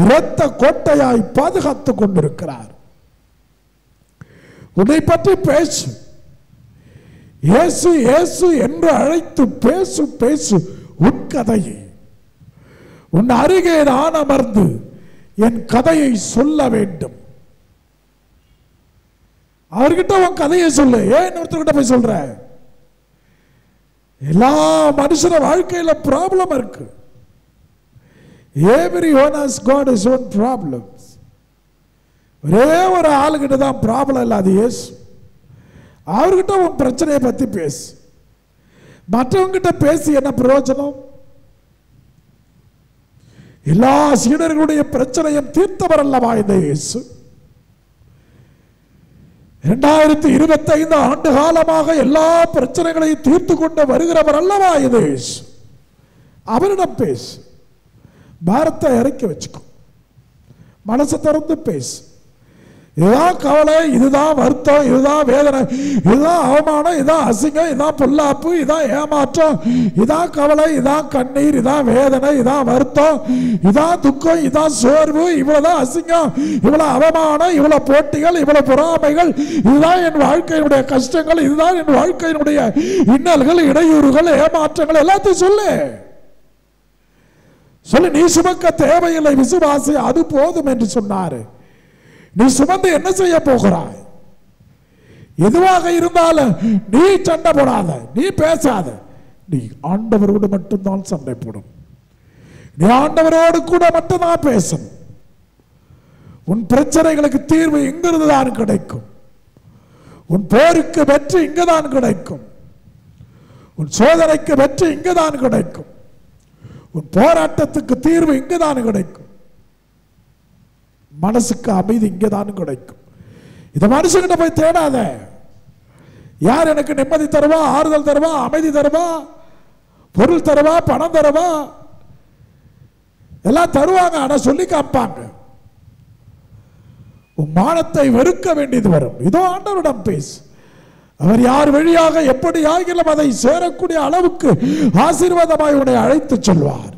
இரத்த கோட்டையாய் பாதுகாத்துக் கொண்டிருக்கிறார். உன்னை பற்றி பேசு. இயேசு இயேசு என்று அழைத்து பேசு. பேசு உன் கதையை. உன் அருகே நான் அமர்ந்து என் கதையை சொல்ல வேண்டும். அவர்கிட்ட உன் கதையை சொல்லு. ஏன் ஒருத்தர்கிட்ட போய் சொல்ற? எல்லா மனுஷன வாழ்க்கையில ப்ராப்ளம் இருக்கு. Everyone has got his own problems. ஒரே ஒரு ஆளுகிட்ட தான் ப்ராப்ளம் இல்லை, அது இயேசு. அவர்கிட்ட உன் பிரச்சனையை பத்தி பேசு. மற்றவங்கிட்ட பேசி என்ன பிரயோஜனம்? எல்லா சீடர்களுடைய பிரச்சனையும் தீர்த்தவர் அல்லவா இந்த இயேசு? 2025 ஆண்டு காலமாக எல்லா பிரச்சனைகளையும் தீர்த்து கொண்டு வருகிறவர் அல்லவா இது இயேசு? அவரிடம் பேசு. பாரத்தை இறக்கி வச்சுக்கோ. மனசை திறந்து பேசு. இதுதான் கவலை, இதுதான் வருத்தம், இதுதான் வேதனை, இதுதான் அவமானம், இதுதான் அசிங்கம், இதுதான் பொல்லாப்பு, இதுதான் ஏமாற்றம், இதான் கவலை, இதான் கண்ணீர், இதான் வேதனை, இதான் வருத்தம், இதான் துக்கம், இதான் சோர்வு, இவ்வளவுதான் அசிங்கம், இவ்வளவு அவமானம், இவ்வளவு போட்டிகள், இவ்வளவு பொறாமைகள், இதுதான் என் வாழ்க்கையினுடைய கஷ்டங்கள், இதுதான் என் வாழ்க்கையினுடைய இன்னல்கள், இடையூறுகள், ஏமாற்றங்கள், எல்லாத்தையும் சொல்லு. சொல்லு. நீ சுமக்க தேவையில்லை விசுவாசி, அது போதும் என்று சொன்னாரு. நீ சுமந்து என்ன செய்ய போகிறாய்? எதுவாக இருந்தாலும் நீ சண்டை போடாத, நீ பேசாத. நீ ஆண்டவரோடு மட்டும்தான் சண்டை போடும். நீ ஆண்டவரோடு கூட மட்டும்தான் பேசணும். உன் பிரச்சனைகளுக்கு தீர்வு இங்கிருந்து தான் கிடைக்கும். உன் போருக்கு வெற்றி இங்குதான் கிடைக்கும். உன் சோதனைக்கு வெற்றி இங்குதான் கிடைக்கும். உன் போராட்டத்துக்கு தீர்வு இங்குதான் கிடைக்கும். மனசுக்கு அமைதி இங்கேதான் கிடைக்கும். இதை மனுஷங்கிட்ட போய் தேடாத. யார் எனக்கு நிம்மதி தருவா, ஆறுதல் தருவா, அமைதி தருவா, பொருள் தருவா, பணம் தருவா, எல்லாம் தருவாங்க. ஆனா சொல்லி காப்பாங்க. உன் மானத்தை வெறுக்க வேண்டியது வரும். இதோ ஆண்டவரிடம் பேசு. அவர் யார் வழியாக எப்படி ஆகிலும் அதை சேரக்கூடிய அளவுக்கு ஆசீர்வாதமாய் உன்னை அழைத்து சொல்வார்.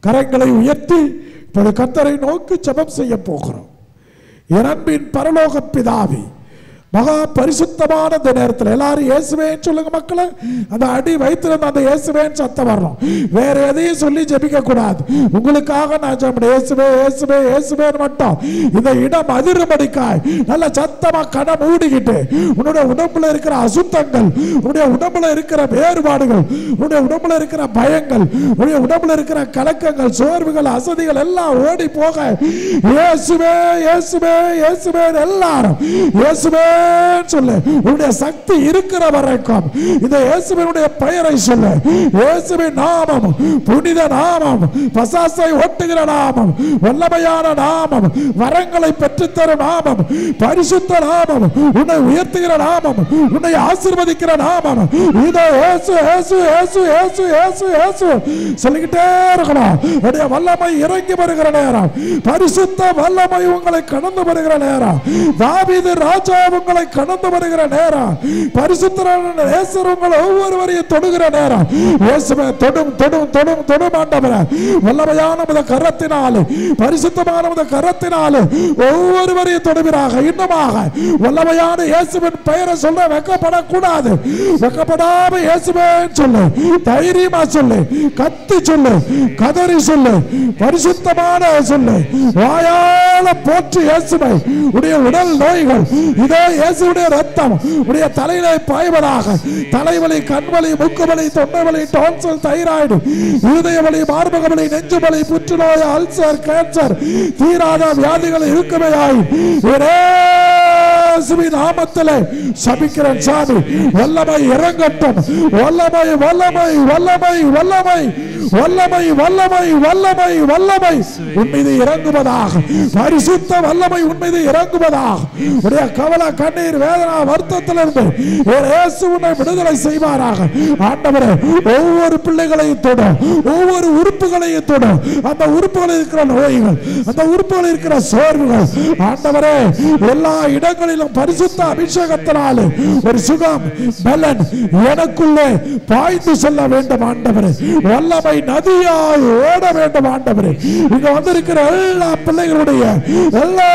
கரங்களை உயர்த்தி இப்போது கர்த்தரை நோக்கி ஜெபம் செய்ய போகிறோம். என் அன்பின் பரலோக பிதாவே, மகா பரிசுத்தமான இந்த நேரத்தில் எல்லாரும் இயேசுவேன்னு சொல்லுங்க மக்களே. அந்த அடி வைத்திருந்த அந்த இயேசுவேன்னு சத்தம் வரணும். வேற எதையும் சொல்லி ஜெபிக்க கூடாது. உங்களுக்காக நான் ஜெபம் இயேசுவே இயேசுவே இயேசுவேன்னு மட்டும் இந்த இடம் அதிரும்படிக்காய் நல்ல சத்தமா கண்ணை மூடிக்கிட்டு உன்னுடைய உடம்புல இருக்கிற அசுத்தங்கள், உன்னுடைய உடம்புல இருக்கிற வேறுபாடுகள், உன்னுடைய உடம்புல இருக்கிற பயங்கள், உன்னுடைய உடம்புல இருக்கிற கலக்கங்கள், சோர்வுகள், அசதிகள் எல்லாம் ஓடி போக இயேசுவே இயேசுவே இயேசுவே எல்லாரும் இயேசுவே சொல்லு. உன்னுடைய சக்தி இருக்கிற வரைக்கும் இந்த இயேசுவினுடைய பெயரை சொல்லு. இயேசுவின் நாமம் புனித நாமம், பசாசை ஓட்டுகிற நாமம், வல்லமையான நாமம், வரங்களை பெற்றுத்தரும் நாமம், பரிசுத்த நாமம், உன்னை உயர்த்துகிற நாமம், உன்னை ஆசீர்வதிக்கிற நாமம். இதோ இயேசு இயேசு இயேசு இயேசு இயேசு இயேசு சொல்லிக்கிட்டே இருக்கணும். உன்னுடைய வல்லமை இறங்கி வருகிற நேரம், பரிசுத்த வல்லமை உங்களை கடந்து வருகிற நேரம், தாவீது ராஜா உங்களை கடந்து வருகிற நேரம், பரிசுத்தரான இயேசு உங்களை ஒவ்வொருவரையும் தொடுகிற நேரம், இயேசுவே தொடும் தொடும் தொடும் தொடும் ஆண்டவரே. வல்லமையான உம்முடைய கரத்தினாலே, பரிசுத்தமான உம்முடைய கரத்தினாலே ஒவ்வொருவரையும் தொடுவீராக. இன்னுமாக வல்லமையான இயேசுவின் பெயரை சொல்ல வெட்கப்படக்கூடாது. வெட்கப்படாம இயேசுவேன்னு சொல்லு. தைரியமா சொல்லு. கத்தி சொல்லு. கதறி சொல்லு. பரிசுத்தமான சொல்லு. வாயால போற்று இயேசுவை. உடைய உடல் நோய்கள் இதோ இயேசுவுடைய ரத்தம் உடைய தலையிலே பாய்வதாக. தலைவலி, கண்வலி, மூக்குவலி, தொண்டைவலி, டான்சில், தைராய்டு, இருதய வலி, மார்பக வலி, நெஞ்சு வலி, புற்றுநோய், அல்சர், கேன்சர், தீராத வியாதிகள் இருக்குமையாய் இயேசுவின் நாமத்திலே சபிக்கிறேன் சாமி. வல்லமை இறங்கட்டும். வல்லமை வல்லமை வல்லமை வல்லமை வல்லமை வல்லமை வல்லமை வல்லமை உன்மீது இறங்குவதாக. பரிசுத்த வல்லமை உன்மீது இறங்குவதாக. உடைய கவலை, கண்ணீர், வேதனா, வருத்தத்திலிருந்து இயேசு உன்னை விடுதலை செய்வாராக. ஆண்டவரே, ஒவ்வொரு பிள்ளைகளையும் தொடும், ஒவ்வொரு உறுப்புகளையும் தொடும். அந்த உறுப்புகளில் இருக்கிற நோய்கள், அந்த உறுப்புகளில் இருக்கிற சோர்வுகள் ஆண்டவரே எல்லா இடங்களிலும் பரிசுத்த அபிஷேகத்தினாலே ஒரு சுகம், பலன் எனக்குள்ளே பாய்ந்து செல்ல வேண்டும் ஆண்டவரே. வல்லமை நதியாய் ஓட வேண்டும் ஆண்டவரே. இங்க வந்திருக்கிற எல்லா பிள்ளைகளுடைய எல்லா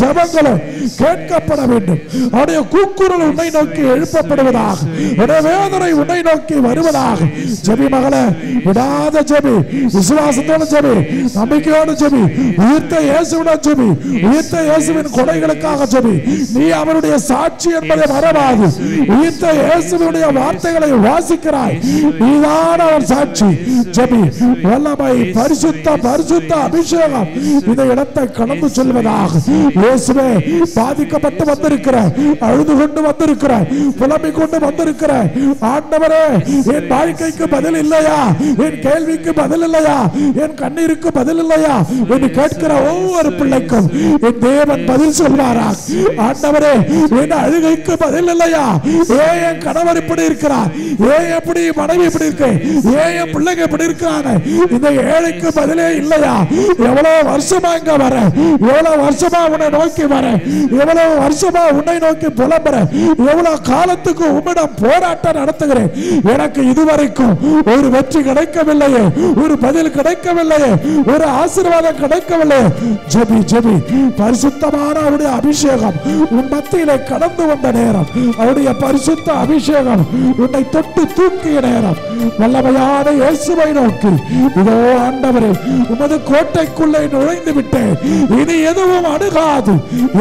ஜெபங்களும் கேட்கப்பட வேண்டும். அவருடைய கூக்குரல் உன்னை நோக்கி எழுப்பப்படுவதாக, உன்னுடைய வேதனை உன்னை நோக்கி வருவதாக. ஜெபி மகளே, விடாத ஜெபி, விசுவாசத்தோட ஜெபி, நம்பிக்கையோடு ஜெபி, உயிர்த்த இயேசுவுடன் ஜெபி, உயிர்த்த இயேசுவின் கொடைகளுக்காக ஜெபி. நீ அவருடைய சாட்சி என்பதை மறவாது. உயிர்த்த இயேசுவினுடைய வார்த்தைகளை வாசிக்கிறாய், நீதான் அவர் சாட்சி. ஜெபி. வல்லமை, பரிசுத்த பரிசுத்த அபிஷேகம் இந்த இடத்தை கடந்து செல்வதாக. இயேசுவே, பாதிக்கப்பட்டு வந்திருக்கிற, அழுது கொண்டு வந்திருக்கிற, புலம்பிக் கொண்டு வந்திருக்கிற ஆண்டவரே, என் வாழ்க்கைக்கு பதில் இல்லையா, என் கேள்விக்கு பதில் இல்லையா, என் கண்ணீருக்கு பதில் இல்லையா என்று கேட்கிற ஒவ்வொரு பிள்ளைக்கும் என் தேவன் பதில் சொல்வாரா? ஆண்டவரே, என் அழுகைக்கு பதில் இல்லையா, ஏன் என் கணவர் இப்படி இருக்கிறார், ஏன் எப்படி மனைவி இப்படி இருக்கு, ஏன் என் பிள்ளைங்க இப்படி இருக்கிறாங்க, இந்த ஏழைக்கு பதிலே இல்லையா? எவ்வளவு வருஷமா இங்க வர, எவ்வளவு வருஷமா உன்னை நோக்கி வர, எவ்வளவு வருஷமா உன்னை நோக்கி புலம்புற, எவ்வளவு காலத்துக்கு உம்மிடம் போராட்டம் நடத்துகிறேன், எனக்கு இதுவரைக்கும் ஒரு வெற்றி கிடைக்கவில்லையே, ஒரு பதில் கிடைக்கவில்லையே, ஒரு ஆசீர்வாதம் கிடைக்கவில்லையே. JP JP. பரிசுத்தமான அவருடைய அபிஷேகம் உன் மத்தியிலே கடந்து வந்த நேரம், அவருடைய பரிசுத்த அபிஷேகம் உன்னை தொட்டு தூக்கிய நேரம், வல்லமையான இயேசுவை நோக்கி, இதோ ஆண்டவரே, உமது கோட்டைக்குள்ளே நுழைந்து விட்டேன், இனி எதுவும் அணுகாது,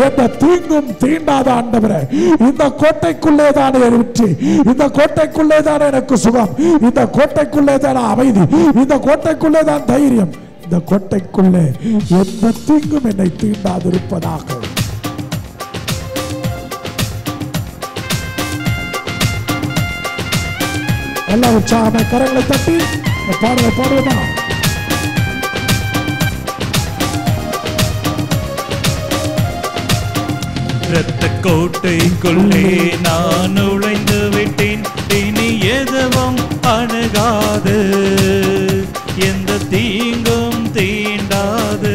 எந்த தீங்கும் தீண்டாத ஆண்டவரே, இந்த கோட்டைக்குள்ளே தான் வெற்றி, இந்த கோட்டைக்குள்ளே தான் எனக்கு சுகம், இந்த கோட்டைக்குள்ளே தான் அமைதி, இந்த கோட்டைக்குள்ளே தான் தைரியம், இந்த கோட்டைக்குள்ளே எந்த தீங்கும் என்னை தீண்டாதிருப்பதாக. எல்லாம் உற்சாகமாக கரங்களை தட்டி பாடலை பாடுவோமா? இரத்த கோட்டைக்குள்ளே நான் நுழைந்து விட்டேன், இனி எதுவும் அணுகாது, எந்த தீங்கும் தீண்டாது.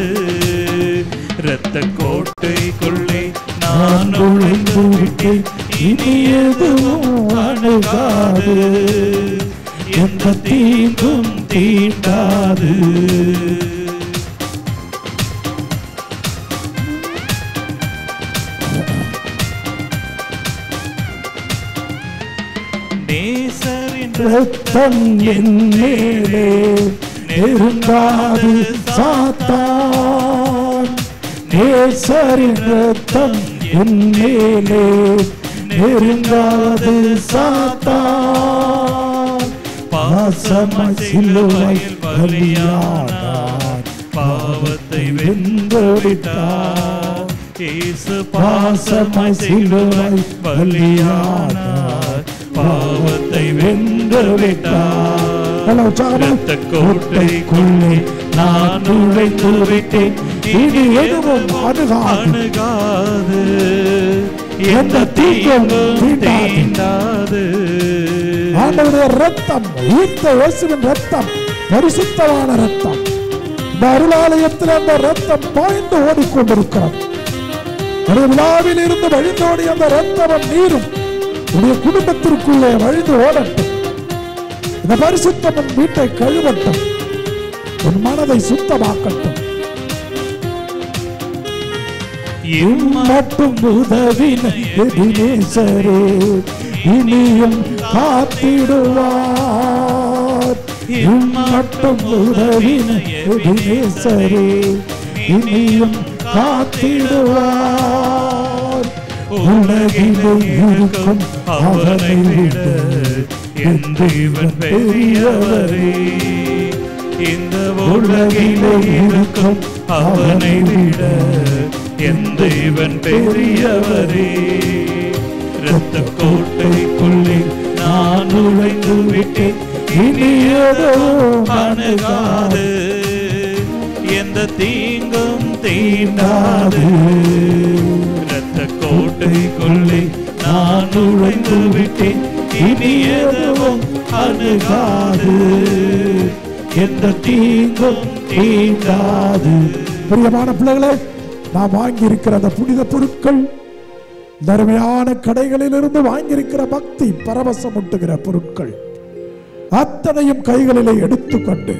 இரத்த கோட்டைக்குள்ளே நான் நுழைந்து விட்டேன், இனி எதுவும் அணுகாது, எந்த தீங்கும் தீண்டாது. ரத்தம் என் மேலே நெருங்காது சாத்தான், நேசரின் ரத்தம் என் மேலே நெருங்காது சாத்தான், பாசமாய் சிலுவையில் பலியானார், பாவத்தை வென்றோடித்தார். இயேசு பாசமாய் சிலுவையில் பலியானார், பாவத்தை வென்றுவிட்டார். இரத்த கோட்டைக்குள்ளே நான் நுழைந்து விட்டேன், இனி எதுவும் அணுகாது, எந்த தீங்கும் தீண்டாது. ஆண்டவருடைய ரத்தம், உயிர்த்த இயேசுவின் ரத்தம், பரிசுத்தமான ரத்தம், இந்த அருளாலயத்தில் அந்த ரத்தம் பாய்ந்து ஓடிக்கொண்டிருக்கிறது. விழாவில் இருந்து வழிந்தோடி அந்த ரத்தமும் நீரும் உடைய குடும்பத்திற்குள்ளே வழிந்து ஓடட்டும். இந்த பரிசுத்தம் வீட்டை கழுவட்டும், உன் மனதை சுத்தமாக்கட்டும். இம்மட்டும் உதவின எபினேசரே, இனியும் காத்திடுவார். இம்மட்டும் உதவின எபினேசரே, இனியும் காத்திடுவார். உலகிலே இருக்கும் அவனை விட என் தேவன் பெரியவரே, இந்த உலகிலே இருக்கும் அவனை விட என் தேவன் பெரியவரே. இரத்த கோட்டைக்குள்ளே நான் நுழைந்து விட்டேன், இனி எதுவும் அணுகாது, எந்த தீங்கும் தீண்டாது. இரத்த கோட்டைக்குள்ளே நான் நுழைந்து விட்டேன், இனி எதுவும் அணுகாது, எந்த தீங்கும் தீண்டாது. பிரியமான பிள்ளைகளே, நாம் வாங்கியிருக்கிற அந்த புனித பொருட்கள், தர்மையான கடைகளிலிருந்து வாங்கியிருக்கிற பக்தி பரவசமூட்டுகிற பொருட்கள் அத்தனையும் கைகளிலே எடுத்துக்கொண்டு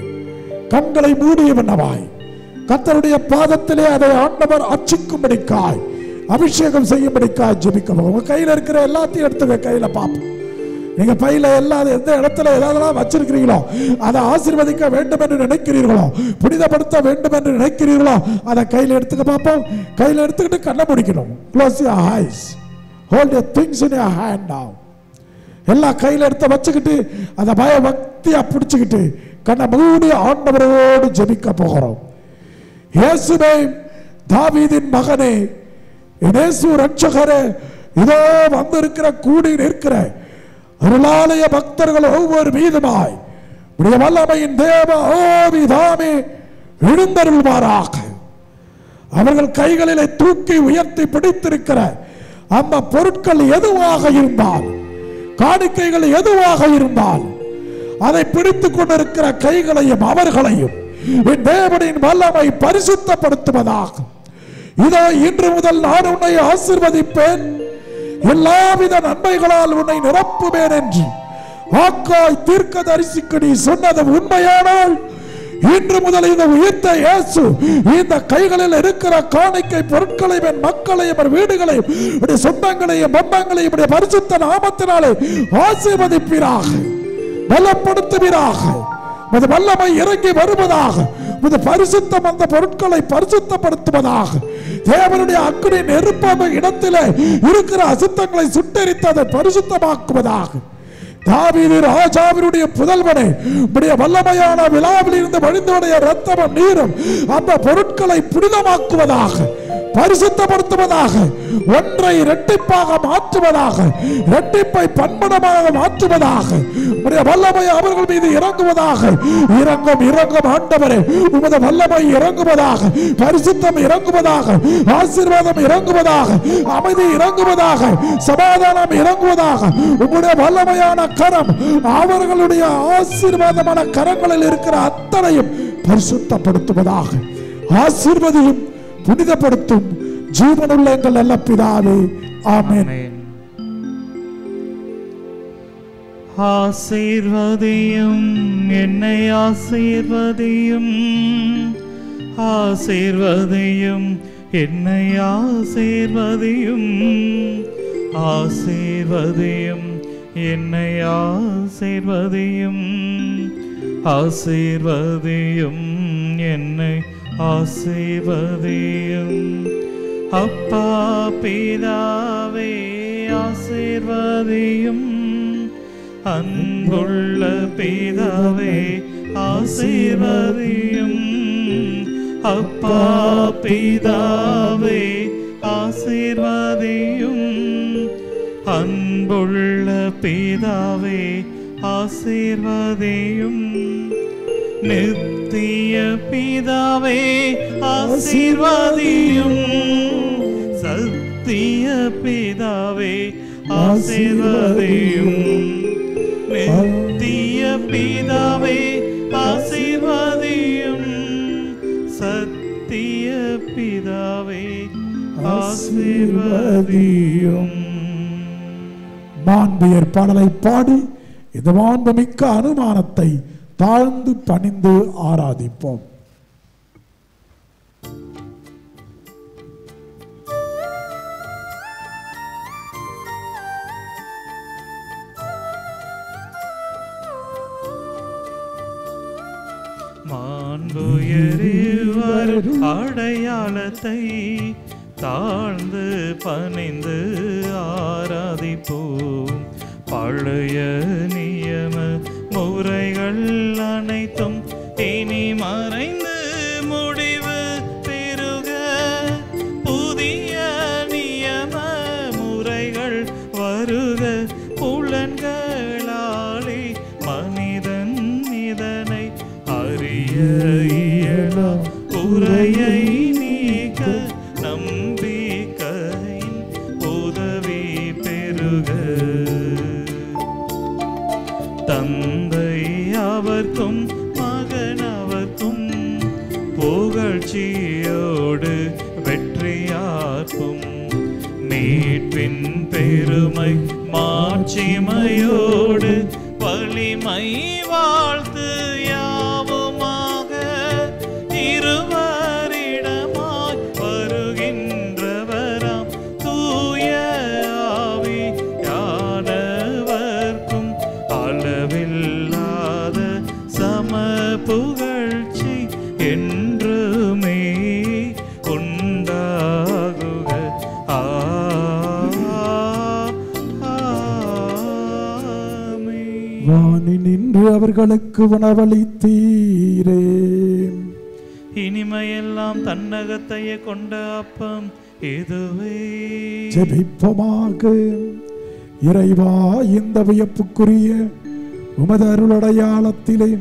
கண்களை மூடியவனவாய் கர்த்தருடைய பாதத்திலே அதை ஆண்டவர் அர்ச்சிக்கும்படிக்காய் அபிஷேகம் செய்யும்படிக்காய் ஜெபிக்க. உங்க கையில இருக்கிற எல்லாத்தையும் எடுத்துக்க, கையில பாப்போம். நீங்க பையில எல்லா எந்த இடத்துல ஏதாவது வச்சிருக்கிறீங்களோ, அதை ஆசீர்வதிக்க வேண்டும் என்று நினைக்கிறீர்களோ, புனிதப்படுத்த வேண்டும் என்று நினைக்கிறீர்களோ, அதை கையில எடுத்துக்க பார்ப்போம். கையில எடுத்துக்கிட்டு கண்ணை முடிக்கணும். Close your eyes. Hold your things in your hand now. எல்லா கையில எடுத்து வச்சுக்கிட்டு அதை பயபக்தியா பிடிச்சுக்கிட்டு கண்ணை மூடி ஆண்டவரோடு ஜெபிக்க போகிறோம். இயேசுவே, தாவீதின் மகனே, இயேசு ரட்சகரே, இதோ வந்திருக்கிற கூடி நிற்கிற அருளாலய பக்தர்கள் ஒவ்வொரு மீதுமாய் உடைய வல்லமையின் தேவ ஆவிதாமே எழுந்தருள்வாராக. அவர்கள் கைகளிலே தூக்கி உயர்த்தி பிடித்திருக்கிற அந்த பொருட்கள் எதுவாக இருந்தால், காணிக்கைகள் எதுவாக இருந்தால், அதை பிடித்துக் கொண்டிருக்கிற கைகளையும் அவர்களையும் என் தேவனின் வல்லமை பரிசுத்தப்படுத்துவதாக. இதோ இன்று முதல் நான் உன்னை ஆசீர்வதிப்பேன், எல்லாவித நன்மைகளால் உன்னை நிரப்புவேன் என்று ஆக்காய் தீர்க்கதரிசிக்கு நீ சொன்னது உண்மையானால், இன்று முதல் இந்த உயிர்த்த இயேசு இந்த கைகளில் இருக்கிற காணிக்கை பொருட்களையும் என் மக்களையும் என் வீடுகளையும் சொந்தங்களையும் பந்தங்களையும் பரிசுத்த நாமத்தினாலே ஆசீர்வதிப்பீராக, பலப்படுத்துவீராக. வல்லமை இறங்கி வருவதாக, பரிசுத்தம் அந்த பொருட்களை பரிசுத்தப்படுத்துவதாக. தேவனுடைய அக்கினி நெருப்பான இடத்திலே இருக்கிற அசுத்தங்களை சுட்டெரித்து அதை பரிசுத்தமாக்குவதாக. தாவீது ராஜாவினுடைய புதல்வனே, உடைய வல்லமையான விழாவில் இருந்து வழிந்தோடைய இரத்தமும் நீரும் அந்த பொருட்களை புனிதமாக்குவதாக, பரிசுத்தப்படுத்துவதாக, ஒன்றை இரட்டிப்பாக மாற்றுவதாக, இரட்டிப்பை பன்மடமாக மாற்றுவதாக. உடைய வல்லமை அவர்கள் மீது இறங்குவதாக. இறங்கும் இறங்கும் ஆண்டவரே, உமது வல்லமை இறங்குவதாக, பரிசுத்தம் இறங்குவதாக, ஆசீர்வாதம் இறங்குவதாக, அமைதி இறங்குவதாக, சமாதானம் இறங்குவதாக. உம்முடைய வல்லமையான கரம் அவர்களுடைய ஆசீர்வாதமான கரங்களில் இருக்கிற அத்தனையும் பரிசுத்தப்படுத்துவதாக. ஆசீர்வதியும் புனிதப்படுத்தும் ஜீவனுள்ள எங்கள் நல்ல பிதாவே, ஆமென். ஆசீர்வதியும் என்னை ஆசீர்வதியும், ஆசீர்வதியும் என்னை ஆசீர்வதியும், ஆசீர்வதியும் என்னை ஆசீர்வதியும், ஆசீர்வதியும் என்னை ஆசீர்வதியும். அப்பா பிதாவே ஆசீர்வதியும், அன்புள்ள பிதாவே ஆசீர்வதியும். அப்பா பிதாவே ஆசீர்வதியும், அன்புள்ள பிதாவே ஆசீர்வதியும். நித்திய பிதாவே ஆசீர்வதியும், சத்திய பிதாவே ஆசீர்வதியும். நித்திய பிதாவே ஆசீர்வதியும், சத்திய பிதாவே ஆசீர்வதியும். மாண்பியர் பாடலை பாடி இந்த மாண்புமிக்க அனுமானத்தை தாழ்ந்து பணிந்து ஆராதிப்போம். மாண்புயரிவர் அடையாளத்தை தாழ்ந்து பணிந்து ஆராதிப்போம். பழைய நியம முறைகள் அனைத்தும் இனி மறைந்து முடிவு பெறுக. புதிய நியம முறைகள் வருக. புலன்களாலே மனிதன் இதனை அறிய இயலும். குறையை நீக்க நம்பிக்கையின் உதவி பெறுக. தந்தை அவர்க்கும் மகன் அவர்க்கும் புகழ்ச்சியோடு வெற்றியாக்கும். மீட்பின் பெருமை மாட்சிமையோடு வலிமை வாழ்த்து யாவுமாக இருவர் வானி நின்று அவர்களுக்கு உணவளித்தீரே. இனிமையெல்லாம் தன்னகத்தையே கொண்ட அப்பம் இதுவே. ஜெபிப்போமாக. இறைவா, இந்த வியப்புக்குரிய உமது அருளடையாளத்திலே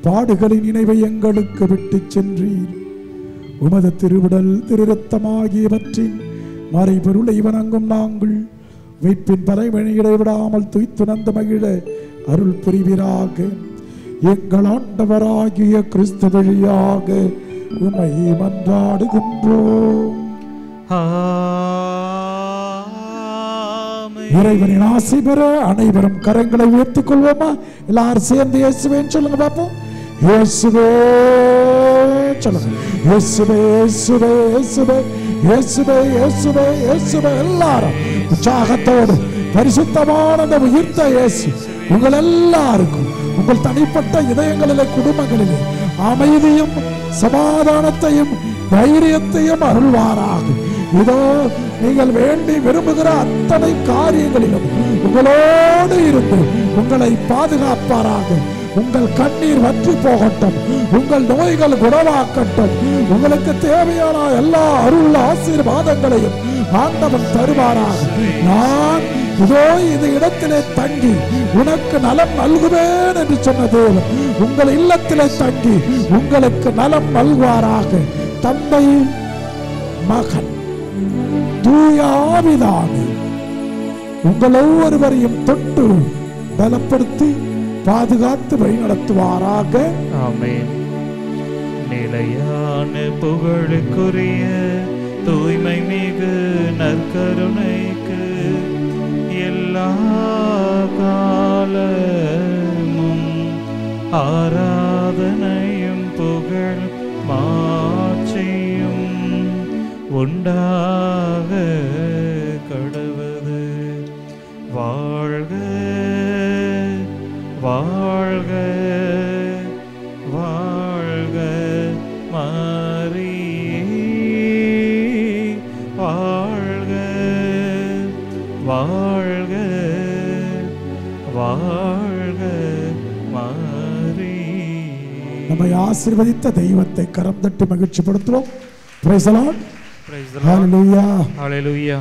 பாடுகளின் நினைவை எங்களுக்கு விட்டு சென்றீர். உமது திருவுடல் திருரத்தமாகியவற்றின் மறைபொருளை வணங்கும் நாங்கள் மீட்பின் பறைவனை இடைவிடாமல் துய்த்துணர்ந்து மகிழ அருள் புரிவீராக. எங்கள் ஆண்டவராகிய கிறிஸ்து வழியாக உம்மை மன்றாடுகின்றோம். இறைவனின் ஆசி பெற அனைவரும் கரங்களை உயர்த்திக் கொள்வோமா? எல்லாரும் சேர்ந்து இயேசுவேன்னு சொல்லுங்க பாப்போம். இயேசுவே சொல்லுங்க. இயேசுவே இயேசுவே இயேசுவே இயேசுவே இயேசுவே இயேசுவே. எல்லாரும் உற்சாகத்தோடு பரிசுத்தமான அந்த உயிர்த்த இயேசு உங்கள் எல்லாருக்கும் உங்கள் தனிப்பட்ட இதயங்களிலே குடும்பங்களிலே அமைதியும் சமாதானத்தையும் தைரியத்தையும் அருள்வாராக. இதோ நீங்கள் வேண்டி விரும்புகிற அத்தனை காரியங்களிலும் உங்களோடு இருந்து உங்களை பாதுகாப்பாராக. உங்கள் கண்ணீர் வற்றி போகட்டும், உங்கள் நோய்கள் குணமாக்கட்டும். உங்களுக்கு தேவையான எல்லா அருள் ஆசீர்வாதங்களையும் ஆண்டவன் தருவாராக. நான் இதோ இந்த இடத்திலே தங்கி உனக்கு நலம் நல்குவேன் என்று சொன்ன தேவன் உங்கள் இல்லத்திலே தங்கி உங்களுக்கு நலம் நல்குவாராக. தந்தை, மகன், தூய ஆவியானவர் உங்கள் ஒவ்வொருவரையும் தொட்டு பலப்படுத்தி பாதுகாத்து வழிநடத்துவாராக. ஆமென். நிலையான புகழுக்குரிய தூய்மை மிகு நற்கருணைக்கு எல்லா காலமும் ஆராதனையும் புகழ் மாட்சியும் உண்டாக கடவுது. வாழ்க வாழ்க வாழ்க மரியே, வாழ்க வாழ்க வாழ்க மரியே. நம்மை ஆசீர்வதித்த தெய்வத்தை கரம் தட்டி மகிழ்ச்சிப்படுத்துவோம். Praise the Lord. Praise the Lord. ஹalleluya. Hallelujah.